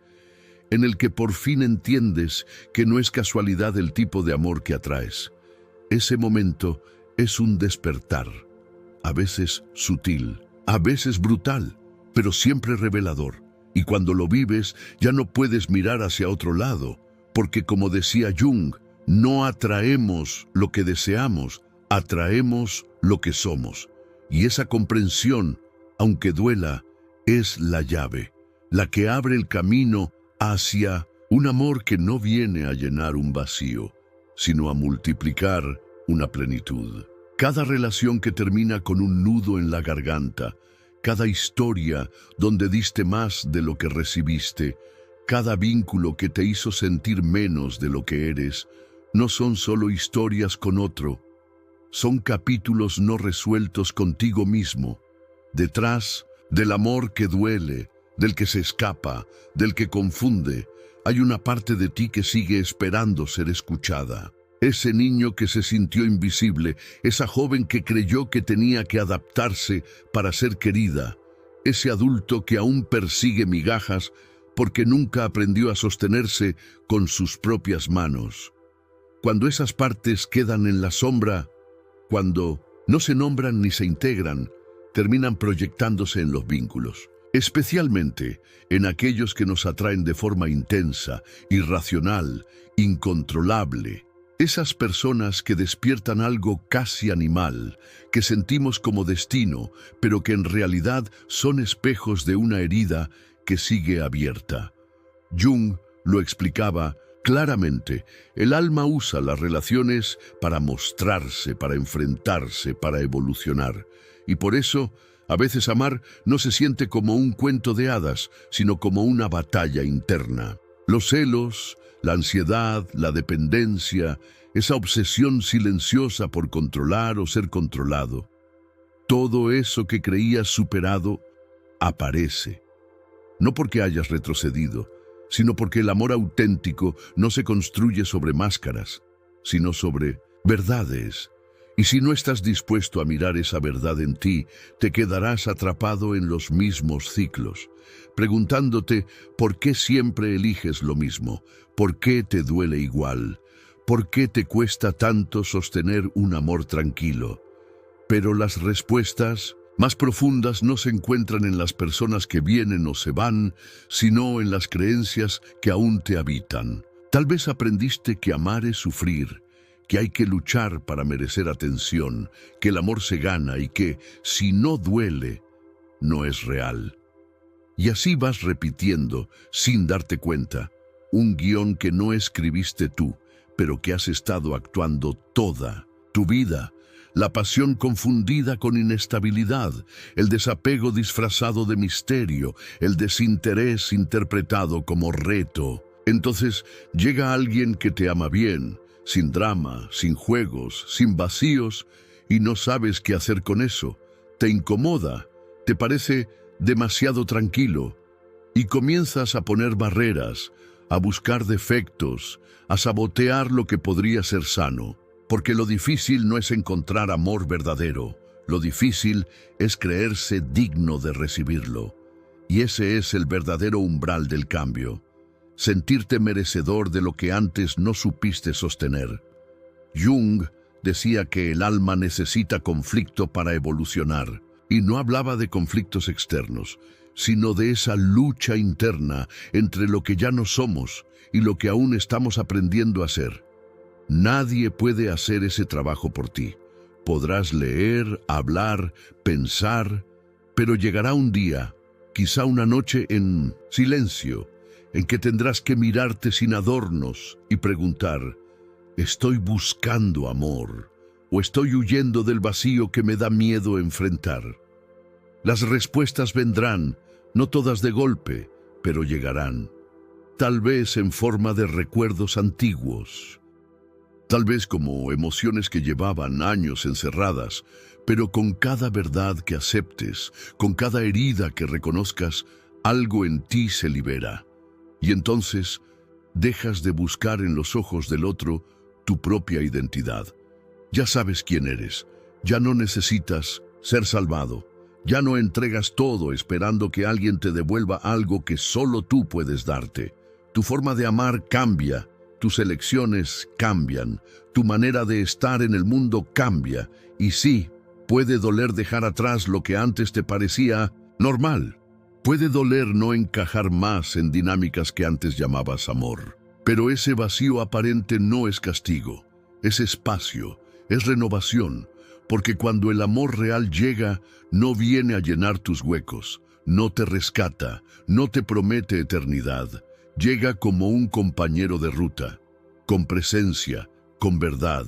Speaker 1: en el que por fin entiendes que no es casualidad el tipo de amor que atraes. Ese momento es un despertar, a veces sutil, a veces brutal, pero siempre revelador. Y cuando lo vives, ya no puedes mirar hacia otro lado, porque como decía Jung, no atraemos lo que deseamos, atraemos lo que somos. Y esa comprensión, aunque duela, es la llave, la que abre el camino hacia un amor que no viene a llenar un vacío, sino a multiplicar una plenitud. Cada relación que termina con un nudo en la garganta, cada historia donde diste más de lo que recibiste, cada vínculo que te hizo sentir menos de lo que eres, no son solo historias con otro, son capítulos no resueltos contigo mismo. Detrás del amor que duele, del que se escapa, del que confunde, hay una parte de ti que sigue esperando ser escuchada. Ese niño que se sintió invisible, esa joven que creyó que tenía que adaptarse para ser querida, ese adulto que aún persigue migajas porque nunca aprendió a sostenerse con sus propias manos. Cuando esas partes quedan en la sombra, cuando no se nombran ni se integran, terminan proyectándose en los vínculos, especialmente en aquellos que nos atraen de forma intensa, irracional, incontrolable. Esas personas que despiertan algo casi animal, que sentimos como destino, pero que en realidad son espejos de una herida que sigue abierta. Jung lo explicaba claramente: el alma usa las relaciones para mostrarse, para enfrentarse, para evolucionar. Y por eso, a veces amar no se siente como un cuento de hadas, sino como una batalla interna. Los celos, la ansiedad, la dependencia, esa obsesión silenciosa por controlar o ser controlado. Todo eso que creías superado aparece. No porque hayas retrocedido, sino porque el amor auténtico no se construye sobre máscaras, sino sobre verdades. Y si no estás dispuesto a mirar esa verdad en ti, te quedarás atrapado en los mismos ciclos, preguntándote por qué siempre eliges lo mismo, por qué te duele igual, por qué te cuesta tanto sostener un amor tranquilo. Pero las respuestas más profundas no se encuentran en las personas que vienen o se van, sino en las creencias que aún te habitan. Tal vez aprendiste que amar es sufrir, que hay que luchar para merecer atención, que el amor se gana y que, si no duele, no es real. Y así vas repitiendo, sin darte cuenta, un guión que no escribiste tú, pero que has estado actuando toda tu vida. La pasión confundida con inestabilidad, el desapego disfrazado de misterio, el desinterés interpretado como reto. Entonces llega alguien que te ama bien, sin drama, sin juegos, sin vacíos, y no sabes qué hacer con eso. Te incomoda, te parece demasiado tranquilo, y comienzas a poner barreras, a buscar defectos, a sabotear lo que podría ser sano. Porque lo difícil no es encontrar amor verdadero, lo difícil es creerse digno de recibirlo. Y ese es el verdadero umbral del cambio. Sentirte merecedor de lo que antes no supiste sostener. Jung decía que el alma necesita conflicto para evolucionar, y no hablaba de conflictos externos, sino de esa lucha interna entre lo que ya no somos y lo que aún estamos aprendiendo a ser. Nadie puede hacer ese trabajo por ti. Podrás leer, hablar, pensar, pero llegará un día, quizá una noche en silencio, en que tendrás que mirarte sin adornos y preguntar, ¿estoy buscando amor o estoy huyendo del vacío que me da miedo enfrentar? Las respuestas vendrán, no todas de golpe, pero llegarán. Tal vez en forma de recuerdos antiguos. Tal vez como emociones que llevaban años encerradas, pero con cada verdad que aceptes, con cada herida que reconozcas, algo en ti se libera. Y entonces dejas de buscar en los ojos del otro tu propia identidad. Ya sabes quién eres, ya no necesitas ser salvado, ya no entregas todo esperando que alguien te devuelva algo que solo tú puedes darte. Tu forma de amar cambia. Tus elecciones cambian, tu manera de estar en el mundo cambia, y sí, puede doler dejar atrás lo que antes te parecía normal. Puede doler no encajar más en dinámicas que antes llamabas amor. Pero ese vacío aparente no es castigo, es espacio, es renovación, porque cuando el amor real llega, no viene a llenar tus huecos, no te rescata, no te promete eternidad. Llega como un compañero de ruta, con presencia, con verdad,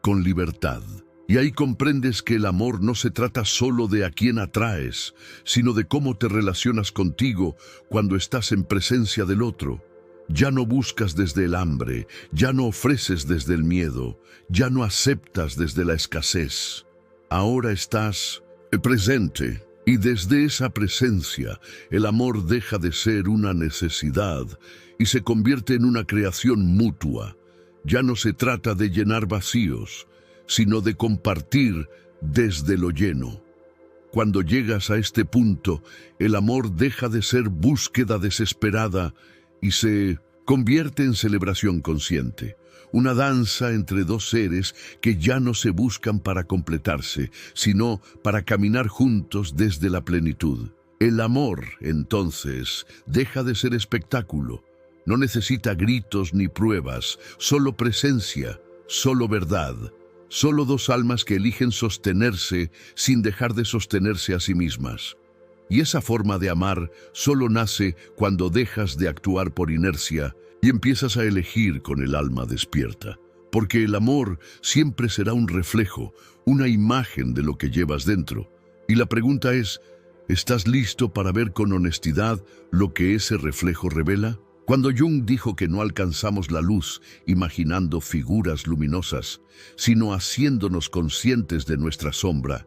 Speaker 1: con libertad. Y ahí comprendes que el amor no se trata solo de a quién atraes, sino de cómo te relacionas contigo cuando estás en presencia del otro. Ya no buscas desde el hambre, ya no ofreces desde el miedo, ya no aceptas desde la escasez. Ahora estás presente. Y desde esa presencia, el amor deja de ser una necesidad y se convierte en una creación mutua. Ya no se trata de llenar vacíos, sino de compartir desde lo lleno. Cuando llegas a este punto, el amor deja de ser búsqueda desesperada y se convierte en celebración consciente. Una danza entre dos seres que ya no se buscan para completarse, sino para caminar juntos desde la plenitud. El amor, entonces, deja de ser espectáculo. No necesita gritos ni pruebas, solo presencia, solo verdad. Solo dos almas que eligen sostenerse sin dejar de sostenerse a sí mismas. Y esa forma de amar solo nace cuando dejas de actuar por inercia y empiezas a elegir con el alma despierta. Porque el amor siempre será un reflejo, una imagen de lo que llevas dentro. Y la pregunta es, ¿estás listo para ver con honestidad lo que ese reflejo revela? Cuando Jung dijo que no alcanzamos la luz imaginando figuras luminosas, sino haciéndonos conscientes de nuestra sombra,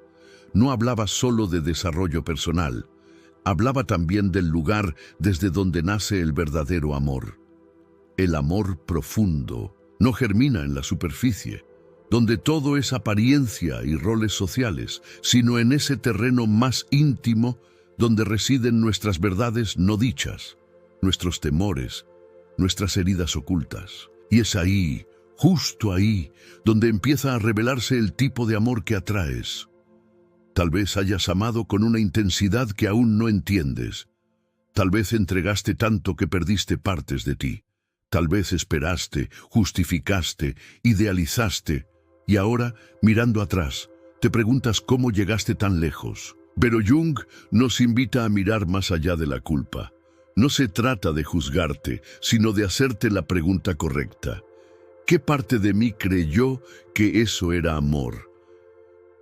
Speaker 1: no hablaba solo de desarrollo personal, hablaba también del lugar desde donde nace el verdadero amor. El amor profundo no germina en la superficie, donde todo es apariencia y roles sociales, sino en ese terreno más íntimo donde residen nuestras verdades no dichas, nuestros temores, nuestras heridas ocultas. Y es ahí, justo ahí, donde empieza a revelarse el tipo de amor que atraes. Tal vez hayas amado con una intensidad que aún no entiendes. Tal vez entregaste tanto que perdiste partes de ti. Tal vez esperaste, justificaste, idealizaste, y ahora, mirando atrás, te preguntas cómo llegaste tan lejos. Pero Jung nos invita a mirar más allá de la culpa. No se trata de juzgarte, sino de hacerte la pregunta correcta. ¿Qué parte de mí creyó que eso era amor?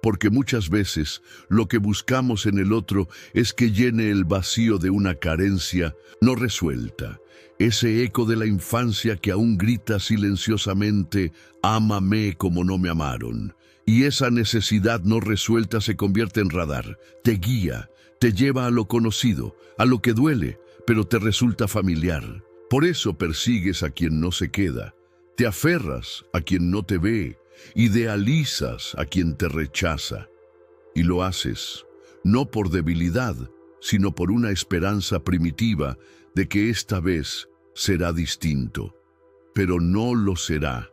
Speaker 1: Porque muchas veces lo que buscamos en el otro es que llene el vacío de una carencia no resuelta. Ese eco de la infancia que aún grita silenciosamente, ámame como no me amaron. Y esa necesidad no resuelta se convierte en radar, te guía, te lleva a lo conocido, a lo que duele, pero te resulta familiar. Por eso persigues a quien no se queda, te aferras a quien no te ve, idealizas a quien te rechaza. Y lo haces, no por debilidad, sino por una esperanza primitiva de que esta vez será distinto. Pero no lo será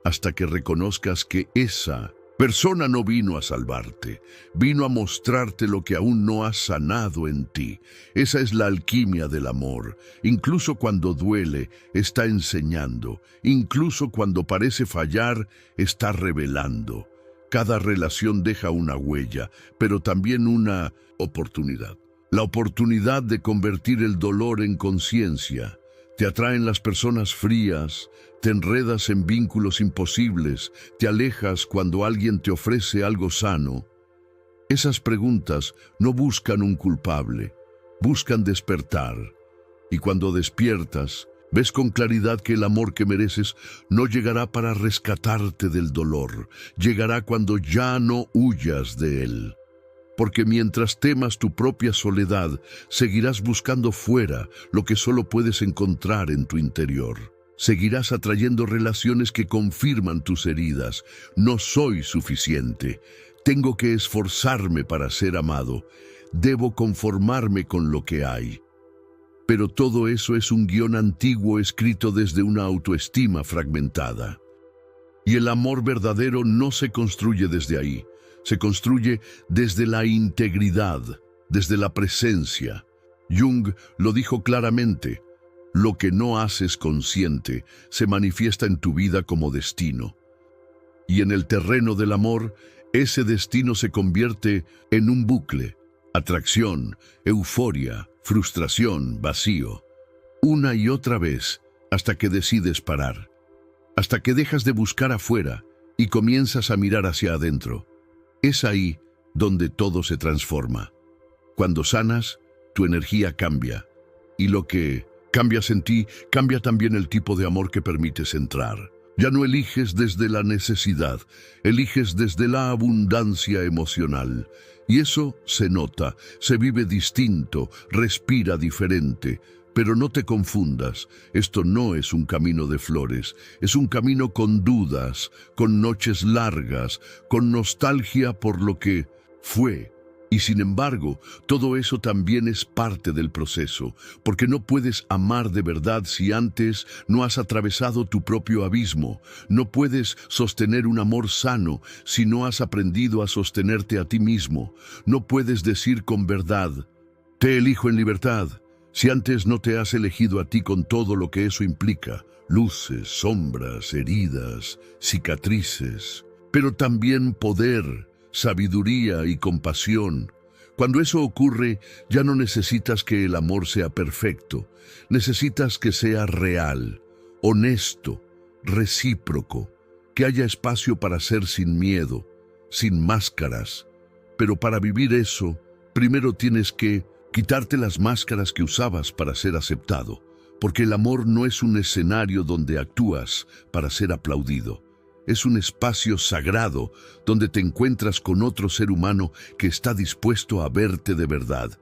Speaker 1: hasta que reconozcas que esa persona no vino a salvarte, vino a mostrarte lo que aún no has sanado en ti. Esa es la alquimia del amor. Incluso cuando duele, está enseñando. Incluso cuando parece fallar, está revelando. Cada relación deja una huella, pero también una oportunidad. La oportunidad de convertir el dolor en conciencia. Te atraen las personas frías, te enredas en vínculos imposibles, te alejas cuando alguien te ofrece algo sano. Esas preguntas no buscan un culpable, buscan despertar. Y cuando despiertas, ves con claridad que el amor que mereces no llegará para rescatarte del dolor, llegará cuando ya no huyas de él. Porque mientras temas tu propia soledad, seguirás buscando fuera lo que solo puedes encontrar en tu interior. Seguirás atrayendo relaciones que confirman tus heridas. No soy suficiente. Tengo que esforzarme para ser amado. Debo conformarme con lo que hay. Pero todo eso es un guión antiguo escrito desde una autoestima fragmentada. Y el amor verdadero no se construye desde ahí. Se construye desde la integridad, desde la presencia. Jung lo dijo claramente. Lo que no haces consciente se manifiesta en tu vida como destino. Y en el terreno del amor, ese destino se convierte en un bucle. Atracción, euforia, frustración, vacío. Una y otra vez, hasta que decides parar. Hasta que dejas de buscar afuera y comienzas a mirar hacia adentro. Es ahí donde todo se transforma. Cuando sanas, tu energía cambia. Y lo que cambias en ti, cambia también el tipo de amor que permites entrar. Ya no eliges desde la necesidad, eliges desde la abundancia emocional. Y eso se nota, se vive distinto, respira diferente. Pero no te confundas, esto no es un camino de flores, es un camino con dudas, con noches largas, con nostalgia por lo que fue. Y sin embargo, todo eso también es parte del proceso, porque no puedes amar de verdad si antes no has atravesado tu propio abismo. No puedes sostener un amor sano si no has aprendido a sostenerte a ti mismo. No puedes decir con verdad, te elijo en libertad, si antes no te has elegido a ti con todo lo que eso implica, luces, sombras, heridas, cicatrices, pero también poder, sabiduría y compasión. Cuando eso ocurre, ya no necesitas que el amor sea perfecto, necesitas que sea real, honesto, recíproco, que haya espacio para ser sin miedo, sin máscaras. Pero para vivir eso, primero tienes que quitarte las máscaras que usabas para ser aceptado, porque el amor no es un escenario donde actúas para ser aplaudido. Es un espacio sagrado donde te encuentras con otro ser humano que está dispuesto a verte de verdad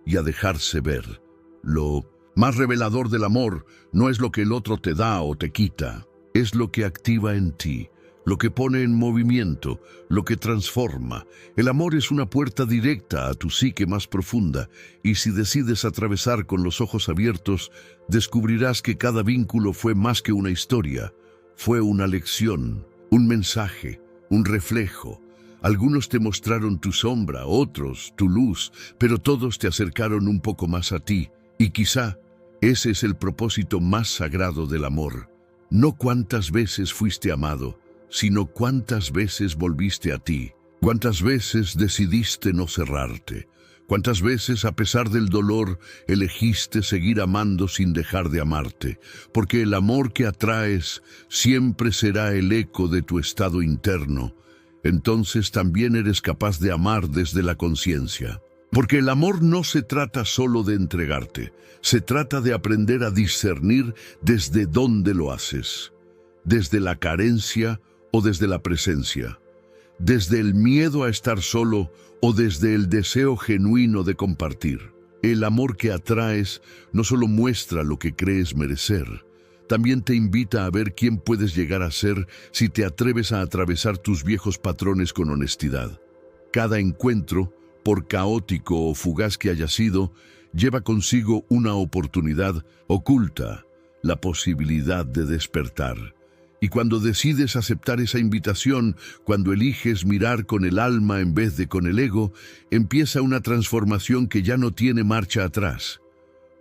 Speaker 1: y a dejarse ver. Lo más revelador del amor no es lo que el otro te da o te quita, es lo que activa en ti, lo que pone en movimiento, lo que transforma. El amor es una puerta directa a tu psique más profunda, y si decides atravesar con los ojos abiertos, descubrirás que cada vínculo fue más que una historia, fue una lección, un mensaje, un reflejo. Algunos te mostraron tu sombra, otros tu luz, pero todos te acercaron un poco más a ti, y quizá Ese es el propósito más sagrado del amor. No cuántas veces fuiste amado, sino cuántas veces volviste a ti. Cuántas veces decidiste no cerrarte. Cuántas veces, a pesar del dolor, elegiste seguir amando sin dejar de amarte. Porque el amor que atraes siempre será el eco de tu estado interno. Entonces también eres capaz de amar desde la conciencia. Porque el amor no se trata solo de entregarte, se trata de aprender a discernir desde dónde lo haces, desde la carencia o desde la presencia, desde el miedo a estar solo o desde el deseo genuino de compartir. El amor que atraes no solo muestra lo que crees merecer, también te invita a ver quién puedes llegar a ser si te atreves a atravesar tus viejos patrones con honestidad. Cada encuentro, por caótico o fugaz que haya sido, lleva consigo una oportunidad oculta, la posibilidad de despertar. Y cuando decides aceptar esa invitación, cuando eliges mirar con el alma en vez de con el ego, empieza una transformación que ya no tiene marcha atrás.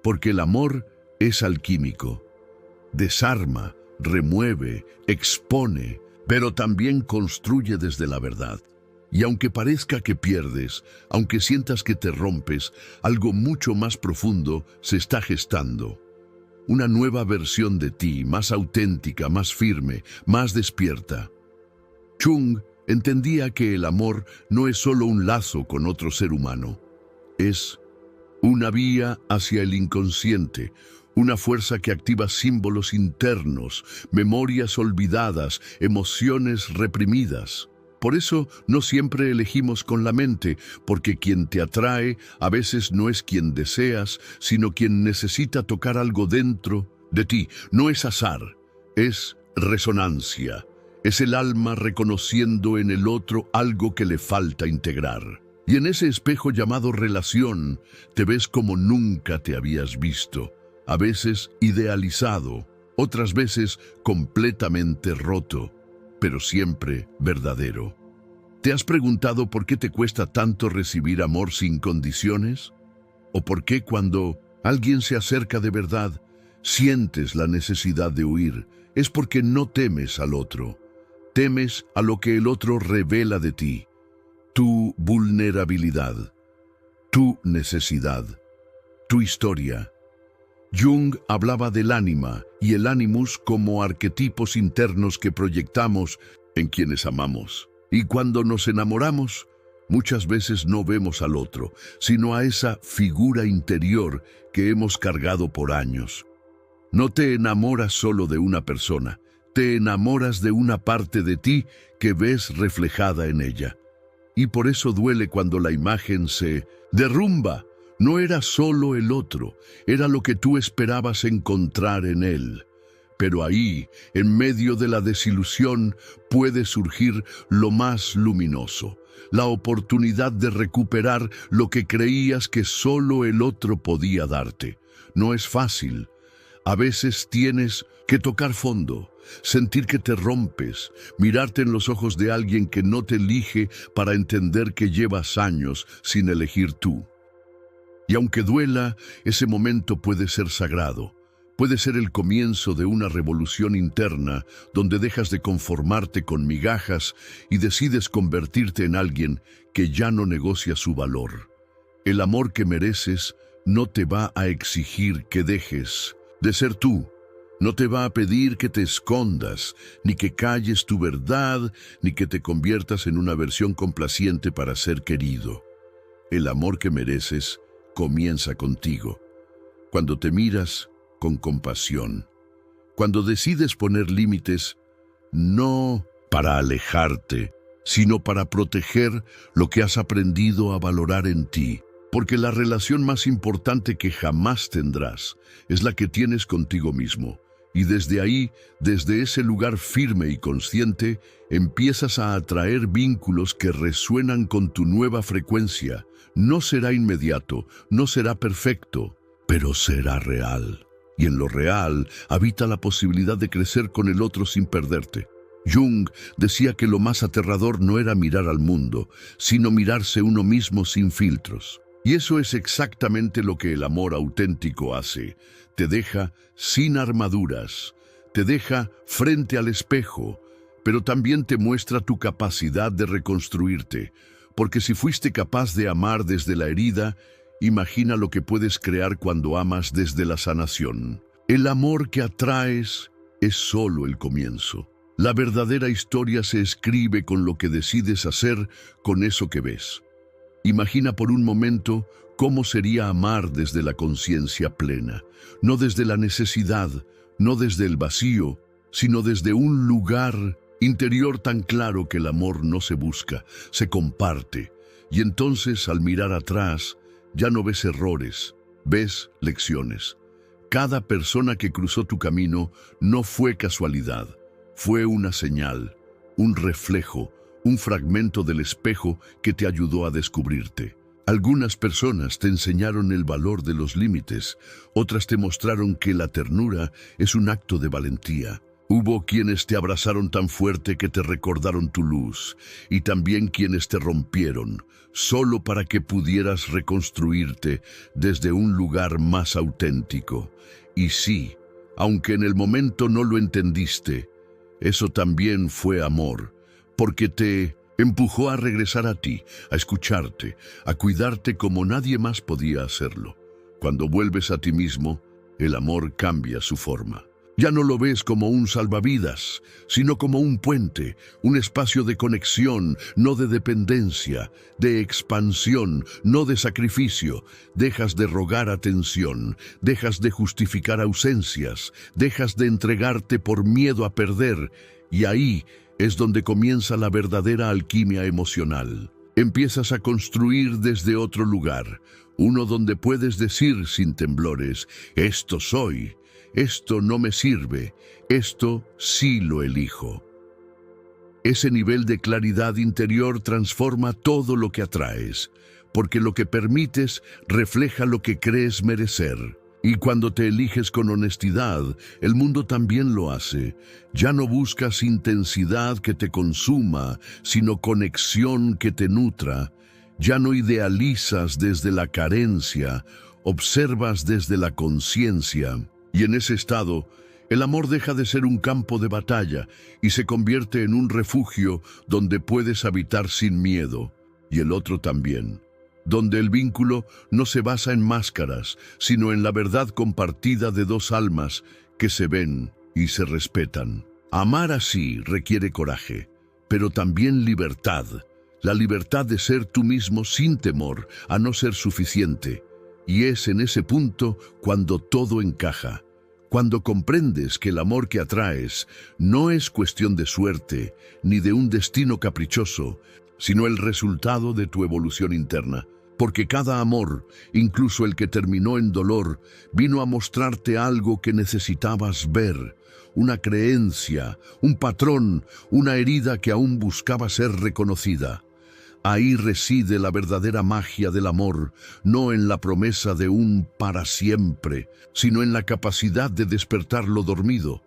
Speaker 1: Porque el amor es alquímico. Desarma, remueve, expone, pero también construye desde la verdad. Y aunque parezca que pierdes, aunque sientas que te rompes, algo mucho más profundo se está gestando. Una nueva versión de ti, más auténtica, más firme, más despierta. Jung entendía que el amor no es solo un lazo con otro ser humano. Es una vía hacia el inconsciente, una fuerza que activa símbolos internos, memorias olvidadas, emociones reprimidas. Por eso no siempre elegimos con la mente, porque quien te atrae a veces no es quien deseas, sino quien necesita tocar algo dentro de ti. No es azar, es resonancia. Es el alma reconociendo en el otro algo que le falta integrar. Y en ese espejo llamado relación, te ves como nunca te habías visto. A veces idealizado, otras veces completamente roto, pero siempre verdadero. ¿Te has preguntado por qué te cuesta tanto recibir amor sin condiciones? ¿O por qué cuando alguien se acerca de verdad, sientes la necesidad de huir? Es porque no temes al otro. Temes a lo que el otro revela de ti. Tu vulnerabilidad, tu necesidad, tu historia. Jung hablaba del ánima y el animus como arquetipos internos que proyectamos en quienes amamos. Y cuando nos enamoramos, muchas veces no vemos al otro, sino a esa figura interior que hemos cargado por años. No te enamoras solo de una persona, te enamoras de una parte de ti que ves reflejada en ella. Y por eso duele cuando la imagen se derrumba. No era solo el otro, era lo que tú esperabas encontrar en él. Pero ahí, en medio de la desilusión, puede surgir lo más luminoso, la oportunidad de recuperar lo que creías que solo el otro podía darte. No es fácil. A veces tienes que tocar fondo, sentir que te rompes, mirarte en los ojos de alguien que no te elige para entender que llevas años sin elegir tú. Y aunque duela, ese momento puede ser sagrado. Puede ser el comienzo de una revolución interna donde dejas de conformarte con migajas y decides convertirte en alguien que ya no negocia su valor. El amor que mereces no te va a exigir que dejes de ser tú. No te va a pedir que te escondas, ni que calles tu verdad, ni que te conviertas en una versión complaciente para ser querido. El amor que mereces comienza contigo, cuando te miras con compasión, cuando decides poner límites, no para alejarte, sino para proteger lo que has aprendido a valorar en ti, porque la relación más importante que jamás tendrás es la que tienes contigo mismo, y desde ahí, desde ese lugar firme y consciente, empiezas a atraer vínculos que resuenan con tu nueva frecuencia. No será inmediato, no será perfecto, pero será real. Y en lo real habita la posibilidad de crecer con el otro sin perderte. Jung decía que lo más aterrador no era mirar al mundo, sino mirarse uno mismo sin filtros. Y eso es exactamente lo que el amor auténtico hace. Te deja sin armaduras, te deja frente al espejo, pero también te muestra tu capacidad de reconstruirte, porque si fuiste capaz de amar desde la herida, imagina lo que puedes crear cuando amas desde la sanación. El amor que atraes es solo el comienzo. La verdadera historia se escribe con lo que decides hacer con eso que ves. Imagina por un momento cómo sería amar desde la conciencia plena, no desde la necesidad, no desde el vacío, sino desde un lugar interior tan claro que el amor no se busca, se comparte. Y entonces, al mirar atrás, ya no ves errores, ves lecciones. Cada persona que cruzó tu camino no fue casualidad, fue una señal, un reflejo, un fragmento del espejo que te ayudó a descubrirte. Algunas personas te enseñaron el valor de los límites, otras te mostraron que la ternura es un acto de valentía. Hubo quienes te abrazaron tan fuerte que te recordaron tu luz, y también quienes te rompieron, solo para que pudieras reconstruirte desde un lugar más auténtico. Y sí, aunque en el momento no lo entendiste, eso también fue amor, porque te empujó a regresar a ti, a escucharte, a cuidarte como nadie más podía hacerlo. Cuando vuelves a ti mismo, el amor cambia su forma. Ya no lo ves como un salvavidas, sino como un puente, un espacio de conexión, no de dependencia, de expansión, no de sacrificio. Dejas de rogar atención, dejas de justificar ausencias, dejas de entregarte por miedo a perder, y ahí es donde comienza la verdadera alquimia emocional. Empiezas a construir desde otro lugar, uno donde puedes decir sin temblores, esto soy. Esto no me sirve, esto sí lo elijo. Ese nivel de claridad interior transforma todo lo que atraes, porque lo que permites refleja lo que crees merecer. Y cuando te eliges con honestidad, el mundo también lo hace. Ya no buscas intensidad que te consuma, sino conexión que te nutra. Ya no idealizas desde la carencia, observas desde la conciencia. Y en ese estado, el amor deja de ser un campo de batalla y se convierte en un refugio donde puedes habitar sin miedo, y el otro también, donde el vínculo no se basa en máscaras, sino en la verdad compartida de dos almas que se ven y se respetan. Amar así requiere coraje, pero también libertad, la libertad de ser tú mismo sin temor a no ser suficiente. Y es en ese punto cuando todo encaja, cuando comprendes que el amor que atraes no es cuestión de suerte ni de un destino caprichoso, sino el resultado de tu evolución interna. Porque cada amor, incluso el que terminó en dolor, vino a mostrarte algo que necesitabas ver, una creencia, un patrón, una herida que aún buscaba ser reconocida. Ahí reside la verdadera magia del amor, no en la promesa de un para siempre, sino en la capacidad de despertar lo dormido,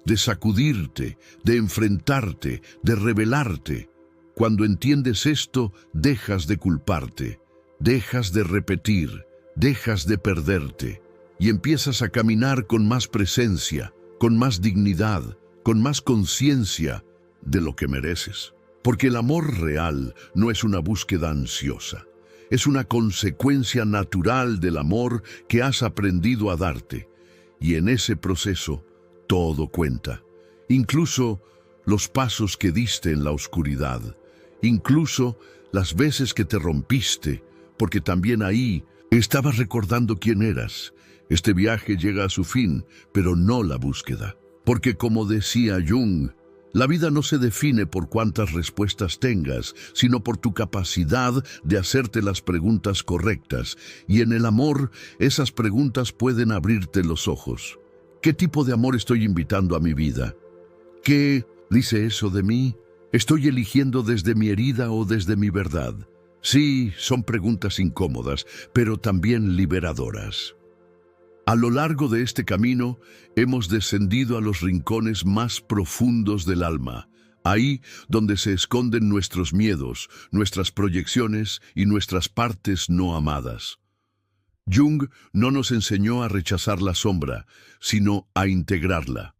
Speaker 1: de sacudirte, de enfrentarte, de rebelarte. Cuando entiendes esto, dejas de culparte, dejas de repetir, dejas de perderte, y empiezas a caminar con más presencia, con más dignidad, con más conciencia de lo que mereces. Porque el amor real no es una búsqueda ansiosa, es una consecuencia natural del amor que has aprendido a darte. Y en ese proceso, todo cuenta. Incluso los pasos que diste en la oscuridad, incluso las veces que te rompiste, porque también ahí estabas recordando quién eras. Este viaje llega a su fin, pero no la búsqueda. Porque como decía Jung, la vida no se define por cuántas respuestas tengas, sino por tu capacidad de hacerte las preguntas correctas. Y en el amor, esas preguntas pueden abrirte los ojos. ¿Qué tipo de amor estoy invitando a mi vida? ¿Qué dice eso de mí? ¿Estoy eligiendo desde mi herida o desde mi verdad? Sí, son preguntas incómodas, pero también liberadoras. A lo largo de este camino, hemos descendido a los rincones más profundos del alma, ahí donde se esconden nuestros miedos, nuestras proyecciones y nuestras partes no amadas. Jung no nos enseñó a rechazar la sombra, sino a integrarla,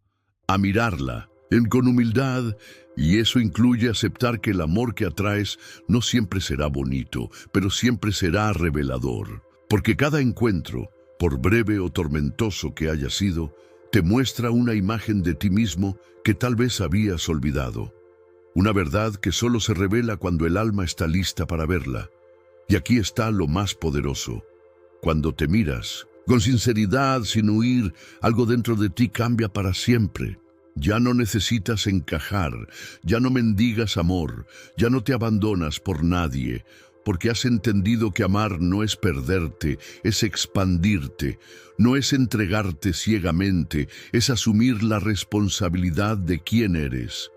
Speaker 1: a mirarla con humildad, y eso incluye aceptar que el amor que atraes no siempre será bonito, pero siempre será revelador, porque cada encuentro, por breve o tormentoso que haya sido, te muestra una imagen de ti mismo que tal vez habías olvidado. Una verdad que solo se revela cuando el alma está lista para verla. Y aquí está lo más poderoso. Cuando te miras, con sinceridad, sin huir, algo dentro de ti cambia para siempre. Ya no necesitas encajar, ya no mendigas amor, ya no te abandonas por nadie, porque has entendido que amar no es perderte, es expandirte, no es entregarte ciegamente, es asumir la responsabilidad de quién eres.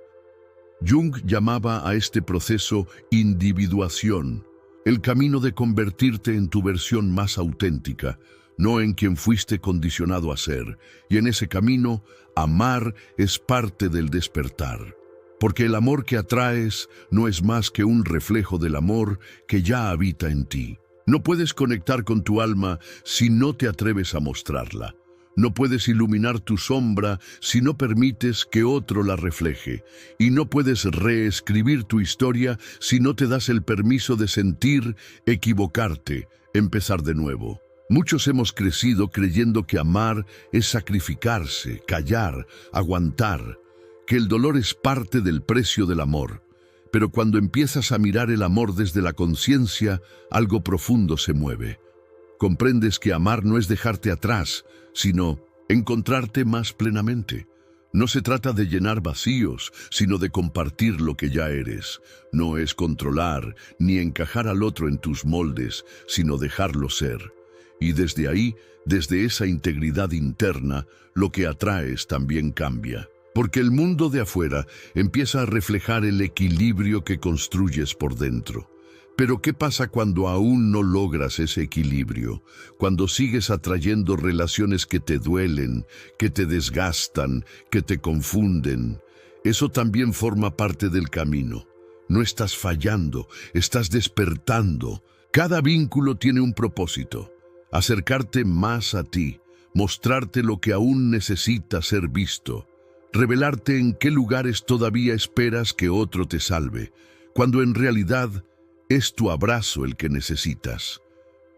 Speaker 1: Jung llamaba a este proceso individuación, el camino de convertirte en tu versión más auténtica, no en quien fuiste condicionado a ser, y en ese camino, amar es parte del despertar. Porque el amor que atraes no es más que un reflejo del amor que ya habita en ti. No puedes conectar con tu alma si no te atreves a mostrarla. No puedes iluminar tu sombra si no permites que otro la refleje. Y no puedes reescribir tu historia si no te das el permiso de sentir, equivocarte, empezar de nuevo. Muchos hemos crecido creyendo que amar es sacrificarse, callar, aguantar, que el dolor es parte del precio del amor. Pero cuando empiezas a mirar el amor desde la conciencia, algo profundo se mueve. Comprendes que amar no es dejarte atrás, sino encontrarte más plenamente. No se trata de llenar vacíos, sino de compartir lo que ya eres. No es controlar, ni encajar al otro en tus moldes, sino dejarlo ser. Y desde ahí, desde esa integridad interna, lo que atraes también cambia. Porque el mundo de afuera empieza a reflejar el equilibrio que construyes por dentro. Pero ¿qué pasa cuando aún no logras ese equilibrio? Cuando sigues atrayendo relaciones que te duelen, que te desgastan, que te confunden. Eso también forma parte del camino. No estás fallando, estás despertando. Cada vínculo tiene un propósito. Acercarte más a ti, mostrarte lo que aún necesita ser visto, revelarte en qué lugares todavía esperas que otro te salve, cuando en realidad es tu abrazo el que necesitas.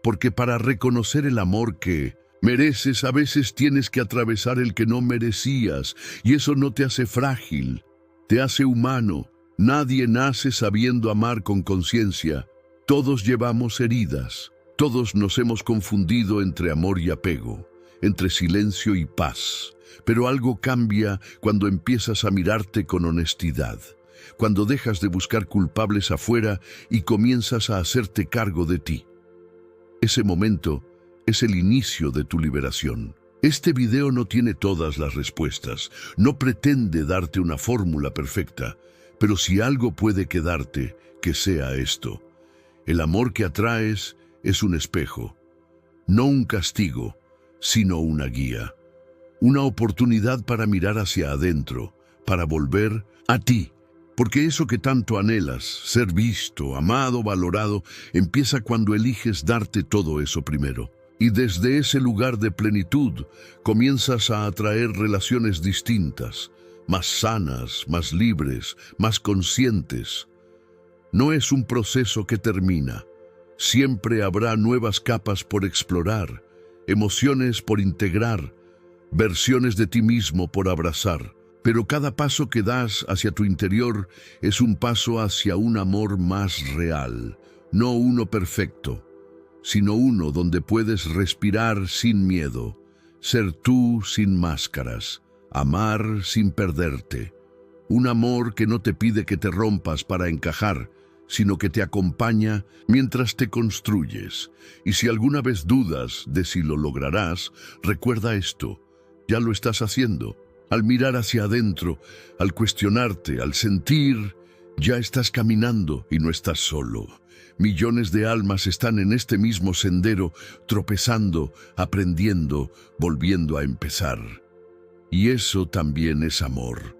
Speaker 1: Porque para reconocer el amor que mereces, a veces tienes que atravesar el que no merecías, y eso no te hace frágil, te hace humano. Nadie nace sabiendo amar con conciencia. Todos llevamos heridas. Todos nos hemos confundido entre amor y apego, entre silencio y paz. Pero algo cambia cuando empiezas a mirarte con honestidad, cuando dejas de buscar culpables afuera y comienzas a hacerte cargo de ti. Ese momento es el inicio de tu liberación. Este video no tiene todas las respuestas, no pretende darte una fórmula perfecta, pero si algo puede quedarte, que sea esto. El amor que atraes es un espejo, no un castigo, sino una guía. Una oportunidad para mirar hacia adentro, para volver a ti. Porque eso que tanto anhelas, ser visto, amado, valorado, empieza cuando eliges darte todo eso primero. Y desde ese lugar de plenitud, comienzas a atraer relaciones distintas, más sanas, más libres, más conscientes. No es un proceso que termina. Siempre habrá nuevas capas por explorar, emociones por integrar, versiones de ti mismo por abrazar. Pero cada paso que das hacia tu interior es un paso hacia un amor más real, no uno perfecto, sino uno donde puedes respirar sin miedo, ser tú sin máscaras, amar sin perderte. Un amor que no te pide que te rompas para encajar, sino que te acompaña mientras te construyes. Y si alguna vez dudas de si lo lograrás, recuerda esto, ya lo estás haciendo. Al mirar hacia adentro, al cuestionarte, al sentir, ya estás caminando y no estás solo. Millones de almas están en este mismo sendero, tropezando, aprendiendo, volviendo a empezar. Y eso también es amor.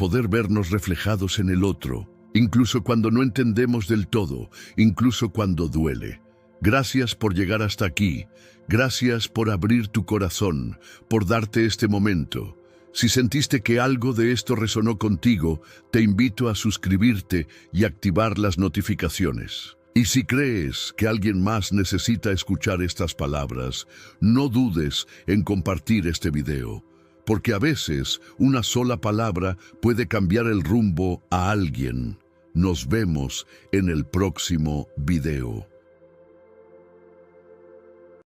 Speaker 1: poder vernos reflejados en el otro, incluso cuando no entendemos del todo, incluso cuando duele. Gracias por llegar hasta aquí. Gracias por abrir tu corazón, por darte este momento. Si sentiste que algo de esto resonó contigo, te invito a suscribirte y activar las notificaciones. Y si crees que alguien más necesita escuchar estas palabras, no dudes en compartir este video, porque a veces una sola palabra puede cambiar el rumbo a alguien. Nos vemos en el próximo video.